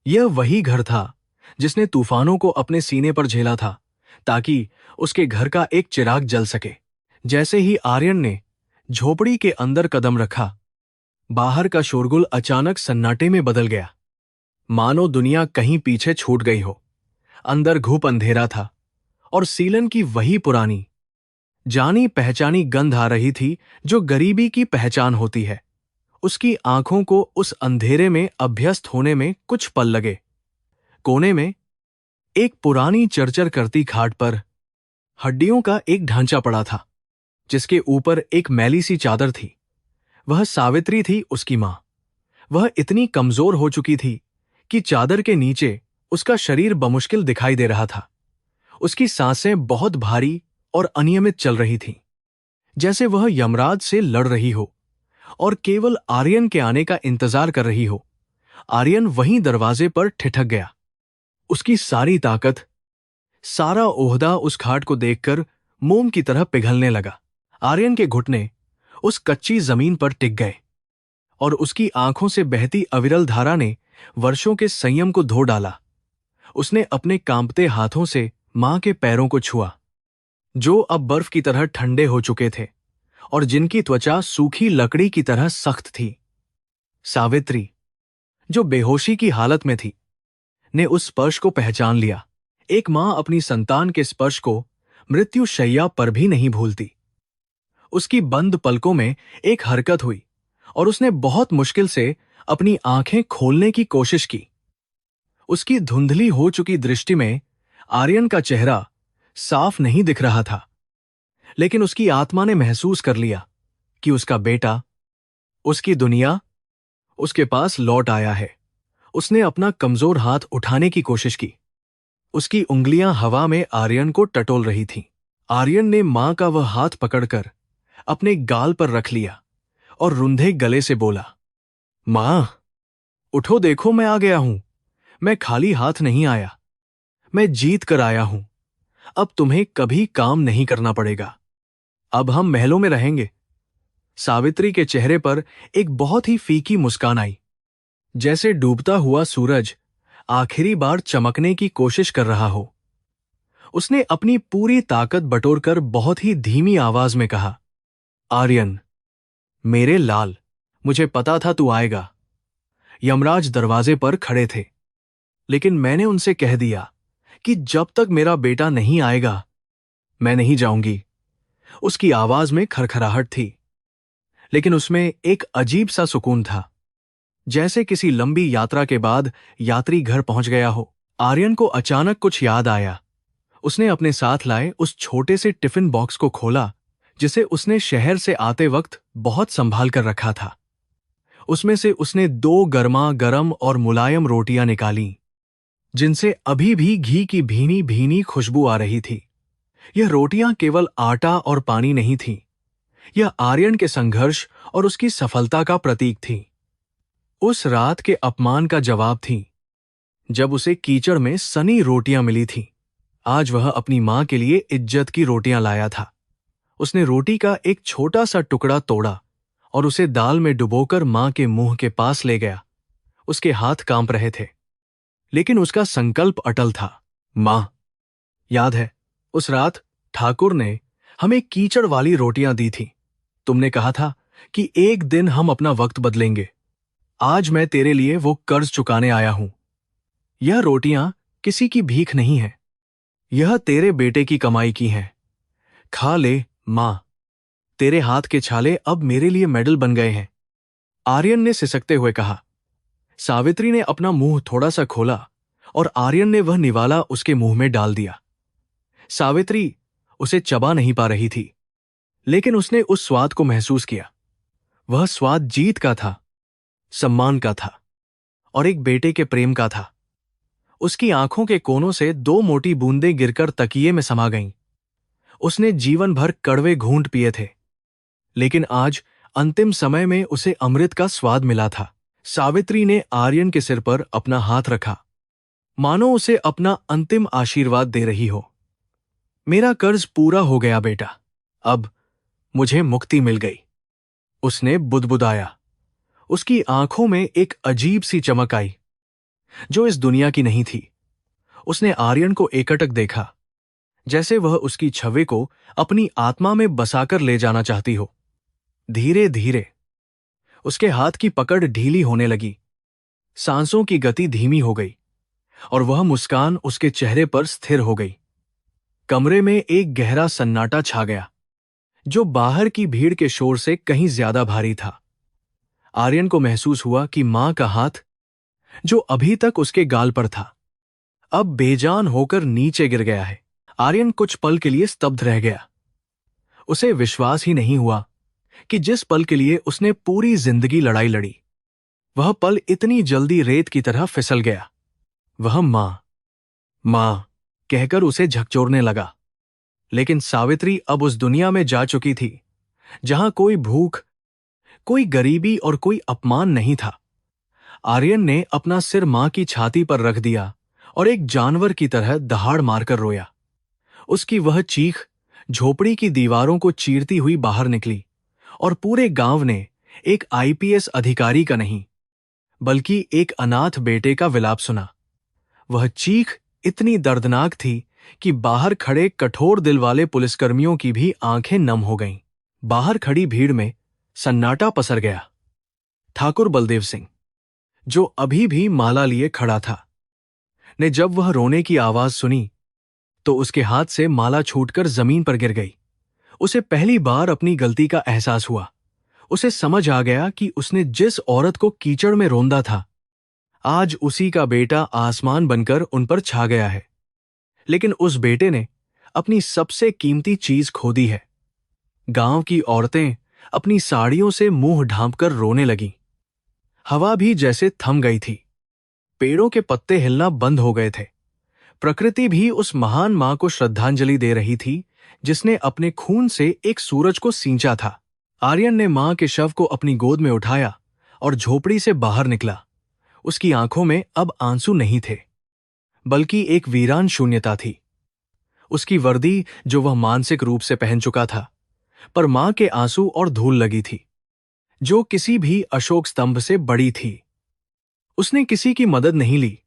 यह वही घर था जिसने तूफानों को अपने सीने पर झेला था, ताकि उसके घर का एक चिराग जल सके। जैसे ही आर्यन ने झोपड़ी के अंदर कदम रखा, बाहर का शोरगुल अचानक सन्नाटे में बदल गया, मानो दुनिया कहीं पीछे छूट गई हो। अंदर घुप अंधेरा था और सीलन की वही पुरानी जानी पहचानी गंध आ रही थी जो गरीबी की पहचान होती है। उसकी आंखों को उस अंधेरे में अभ्यस्त होने में कुछ पल लगे। कोने में एक पुरानी चरचर करती खाट पर हड्डियों का एक ढांचा पड़ा था, जिसके ऊपर एक मैली सी चादर थी। वह सावित्री थी, उसकी मां। वह इतनी कमजोर हो चुकी थी कि चादर के नीचे उसका शरीर बमुश्किल दिखाई दे रहा था। उसकी सांसें बहुत भारी और अनियमित चल रही थीं, जैसे वह यमराज से लड़ रही हो और केवल आर्यन के आने का इंतजार कर रही हो। आर्यन वहीं दरवाजे पर ठिठक गया। उसकी सारी ताकत, सारा ओहदा उस खाट को देखकर मोम की तरह पिघलने लगा। आर्यन के घुटने उस कच्ची जमीन पर टिक गए और उसकी आंखों से बहती अविरल धारा ने वर्षों के संयम को धो डाला। उसने अपने कांपते हाथों से मां के पैरों को छुआ, जो अब बर्फ की तरह ठंडे हो चुके थे और जिनकी त्वचा सूखी लकड़ी की तरह सख्त थी। सावित्री, जो बेहोशी की हालत में थी, ने उस स्पर्श को पहचान लिया। एक मां अपनी संतान के स्पर्श को मृत्यु शैया पर भी नहीं भूलती। उसकी बंद पलकों में एक हरकत हुई और उसने बहुत मुश्किल से अपनी आंखें खोलने की कोशिश की। उसकी धुंधली हो चुकी दृष्टि में आर्यन का चेहरा साफ नहीं दिख रहा था, लेकिन उसकी आत्मा ने महसूस कर लिया कि उसका बेटा, उसकी दुनिया उसके पास लौट आया है। उसने अपना कमजोर हाथ उठाने की कोशिश की। उसकी उंगलियां हवा में आर्यन को टटोल रही थीं। आर्यन ने मां का वह हाथ पकड़कर अपने गाल पर रख लिया और रुंधे गले से बोला, मां, उठो, देखो मैं आ गया हूं। मैं खाली हाथ नहीं आया, मैं जीत कर आया हूं। अब तुम्हें कभी काम नहीं करना पड़ेगा। अब हम महलों में रहेंगे। सावित्री के चेहरे पर एक बहुत ही फीकी मुस्कान आई, जैसे डूबता हुआ सूरज आखिरी बार चमकने की कोशिश कर रहा हो। उसने अपनी पूरी ताकत बटोरकर बहुत ही धीमी आवाज में कहा, आर्यन, मेरे लाल, मुझे पता था तू आएगा। यमराज दरवाजे पर खड़े थे, लेकिन मैंने उनसे कह दिया कि जब तक मेरा बेटा नहीं आएगा, मैं नहीं जाऊंगी। उसकी आवाज में खरखराहट थी, लेकिन उसमें एक अजीब सा सुकून था, जैसे किसी लंबी यात्रा के बाद यात्री घर पहुंच गया हो। आर्यन को अचानक कुछ याद आया। उसने अपने साथ लाए उस छोटे से टिफिन बॉक्स को खोला, जिसे उसने शहर से आते वक्त बहुत संभाल कर रखा था। उसमें से उसने 2 गर्मा गर्म और मुलायम रोटियां निकाली, जिनसे अभी भी घी की भीनी भीनी खुशबू आ रही थी। यह रोटियां केवल आटा और पानी नहीं थीं, यह आर्यन के संघर्ष और उसकी सफलता का प्रतीक थी। उस रात के अपमान का जवाब थी, जब उसे कीचड़ में सनी रोटियां मिली थीं। आज वह अपनी मां के लिए इज्जत की रोटियां लाया था। उसने रोटी का एक छोटा सा टुकड़ा तोड़ा और उसे दाल में डुबोकर मां के मुंह के पास ले गया। उसके हाथ कांप रहे थे, लेकिन उसका संकल्प अटल था। मां, याद है, उस रात ठाकुर ने हमें कीचड़ वाली रोटियां दी थी। तुमने कहा था कि एक दिन हम अपना वक्त बदलेंगे। आज मैं तेरे लिए वो कर्ज चुकाने आया हूं। यह रोटियां किसी की भीख नहीं है, यह तेरे बेटे की कमाई की हैं। खा ले मां, तेरे हाथ के छाले अब मेरे लिए मेडल बन गए हैं। आर्यन ने सिसकते हुए कहा। सावित्री ने अपना मुंह थोड़ा सा खोला और आर्यन ने वह निवाला उसके मुंह में डाल दिया। सावित्री उसे चबा नहीं पा रही थी, लेकिन उसने उस स्वाद को महसूस किया। वह स्वाद जीत का था, सम्मान का था और एक बेटे के प्रेम का था। उसकी आंखों के कोनों से 2 मोटी बूंदें गिरकर तकिए में समा गईं। उसने जीवन भर कड़वे घूंट पिए थे, लेकिन आज अंतिम समय में उसे अमृत का स्वाद मिला था। सावित्री ने आर्यन के सिर पर अपना हाथ रखा, मानो उसे अपना अंतिम आशीर्वाद दे रही हो। मेरा कर्ज पूरा हो गया बेटा, अब मुझे मुक्ति मिल गई। उसने बुदबुदाया। उसकी आंखों में एक अजीब सी चमक आई, जो इस दुनिया की नहीं थी। उसने आर्यन को एकटक देखा, जैसे वह उसकी छवि को अपनी आत्मा में बसाकर ले जाना चाहती हो। धीरे धीरे उसके हाथ की पकड़ ढीली होने लगी, सांसों की गति धीमी हो गई और वह मुस्कान उसके चेहरे पर स्थिर हो गई। कमरे में एक गहरा सन्नाटा छा गया, जो बाहर की भीड़ के शोर से कहीं ज्यादा भारी था। आर्यन को महसूस हुआ कि मां का हाथ, जो अभी तक उसके गाल पर था, अब बेजान होकर नीचे गिर गया है। आर्यन कुछ पल के लिए स्तब्ध रह गया। उसे विश्वास ही नहीं हुआ कि जिस पल के लिए उसने पूरी जिंदगी लड़ाई लड़ी, वह पल इतनी जल्दी रेत की तरह फिसल गया। वह मां कहकर उसे झकझोरने लगा। लेकिन सावित्री अब उस दुनिया में जा चुकी थी जहां कोई भूख, कोई गरीबी और कोई अपमान नहीं था। आर्यन ने अपना सिर मां की छाती पर रख दिया और एक जानवर की तरह दहाड़ मारकर रोया। उसकी वह चीख झोपड़ी की दीवारों को चीरती हुई बाहर निकली और पूरे गांव ने एक आईपीएस अधिकारी का नहीं, बल्कि एक अनाथ बेटे का विलाप सुना। वह चीख इतनी दर्दनाक थी कि बाहर खड़े कठोर दिल वाले पुलिसकर्मियों की भी आंखें नम हो गईं। बाहर खड़ी भीड़ में सन्नाटा पसर गया। ठाकुर बलदेव सिंह, जो अभी भी माला लिए खड़ा था, ने जब वह रोने की आवाज सुनी तो उसके हाथ से माला छूटकर जमीन पर गिर गई। उसे पहली बार अपनी गलती का एहसास हुआ। उसे समझ आ गया कि उसने जिस औरत को कीचड़ में रौंदा था, आज उसी का बेटा आसमान बनकर उन पर छा गया है। लेकिन उस बेटे ने अपनी सबसे कीमती चीज खो दी है। गांव की औरतें अपनी साड़ियों से मुंह ढांपकर रोने लगीं। हवा भी जैसे थम गई थी। पेड़ों के पत्ते हिलना बंद हो गए थे। प्रकृति भी उस महान मां को श्रद्धांजलि दे रही थी जिसने अपने खून से एक सूरज को सींचा था। आर्यन ने मां के शव को अपनी गोद में उठाया और झोपड़ी से बाहर निकला। उसकी आंखों में अब आंसू नहीं थे, बल्कि एक वीरान शून्यता थी। उसकी वर्दी जो वह मानसिक रूप से पहन चुका था, पर मां के आंसू और धूल लगी थी, जो किसी भी अशोक स्तंभ से बड़ी थी। उसने किसी की मदद नहीं ली।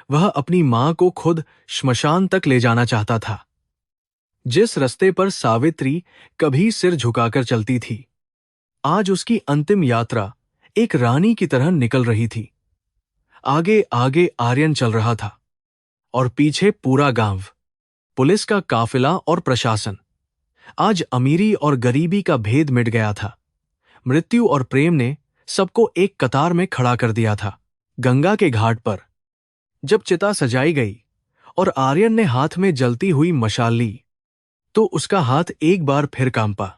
वह अपनी मां को खुद श्मशान तक ले जाना चाहता था, जिस रास्ते पर सावित्री कभी सिर झुकाकर चलती थी। आज उसकी अंतिम यात्रा एक रानी की तरह निकल रही थी। आगे आगे आर्यन चल रहा था और पीछे पूरा गांव, पुलिस का काफिला और प्रशासन। आज अमीरी और गरीबी का भेद मिट गया था। मृत्यु और प्रेम ने सबको एक कतार में खड़ा कर दिया था। गंगा के घाट पर जब चिता सजाई गई और आर्यन ने हाथ में जलती हुई मशाल ली, तो उसका हाथ एक बार फिर कांपा।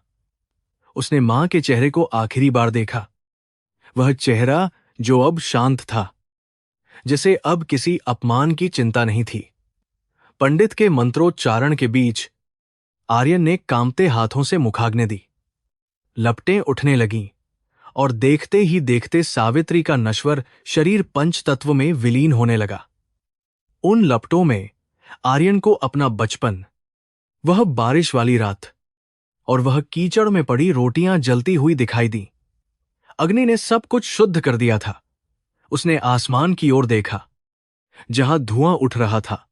उसने मां के चेहरे को आखिरी बार देखा। वह चेहरा जो अब शांत था, जिसे अब किसी अपमान की चिंता नहीं थी। पंडित के मंत्रोच्चारण के बीच आर्यन ने कांपते हाथों से मुखाग्नि दी। लपटें उठने लगीं और देखते ही देखते सावित्री का नश्वर शरीर पंचतत्व में विलीन होने लगा। उन लपटों में आर्यन को अपना बचपन, वह बारिश वाली रात और वह कीचड़ में पड़ी रोटियां जलती हुई दिखाई दी। अग्नि ने सब कुछ शुद्ध कर दिया था। उसने आसमान की ओर देखा, जहां धुआं उठ रहा था,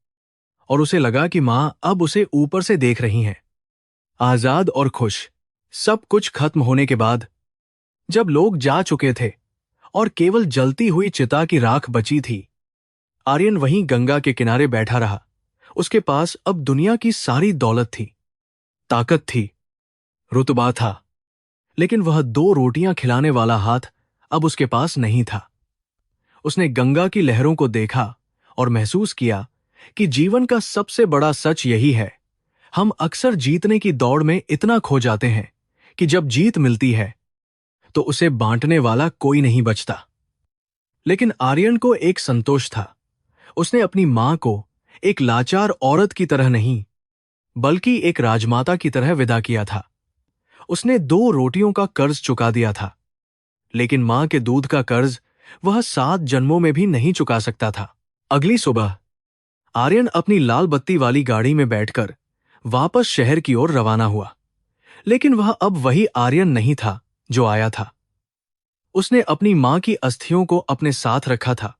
और उसे लगा कि मां अब उसे ऊपर से देख रही हैं। आजाद और खुश। सब कुछ खत्म होने के बाद, जब लोग जा चुके थे और केवल जलती हुई चिता की राख बची थी, आर्यन वहीं गंगा के किनारे बैठा रहा। उसके पास अब दुनिया की सारी दौलत थी, ताकत थी, रुतबा था, लेकिन वह 2 रोटियां खिलाने वाला हाथ अब उसके पास नहीं था। उसने गंगा की लहरों को देखा और महसूस किया कि जीवन का सबसे बड़ा सच यही है। हम अक्सर जीतने की दौड़ में इतना खो जाते हैं कि जब जीत मिलती है तो उसे बांटने वाला कोई नहीं बचता। लेकिन आर्यन को एक संतोष था। उसने अपनी मां को एक लाचार औरत की तरह नहीं, बल्कि एक राजमाता की तरह विदा किया था। उसने 2 रोटियों का कर्ज चुका दिया था, लेकिन मां के दूध का कर्ज वह 7 जन्मों में भी नहीं चुका सकता था। अगली सुबह आर्यन अपनी लाल बत्ती वाली गाड़ी में बैठकर वापस शहर की ओर रवाना हुआ। लेकिन वह अब वही आर्यन नहीं था जो आया था। उसने अपनी मां की अस्थियों को अपने साथ रखा था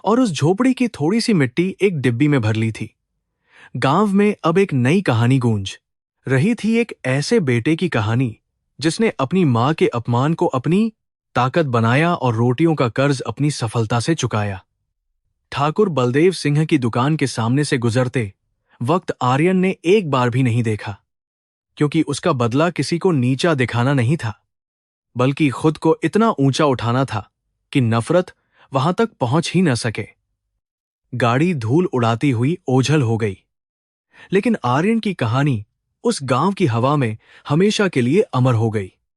और उस झोपड़ी की थोड़ी सी मिट्टी एक डिब्बी में भर ली थी। गांव में अब एक नई कहानी गूंज रही थी, एक ऐसे बेटे की कहानी जिसने अपनी मां के अपमान को अपनी ताकत बनाया और रोटियों का कर्ज अपनी सफलता से चुकाया। ठाकुर बलदेव सिंह की दुकान के सामने से गुजरते वक्त आर्यन ने एक बार भी नहीं देखा, क्योंकि उसका बदला किसी को नीचा दिखाना नहीं था, बल्कि खुद को इतना ऊंचा उठाना था कि नफरत वहां तक पहुंच ही न सके। गाड़ी धूल उड़ाती हुई ओझल हो गई, लेकिन आर्यन की कहानी उस गांव की हवा में हमेशा के लिए अमर हो गई।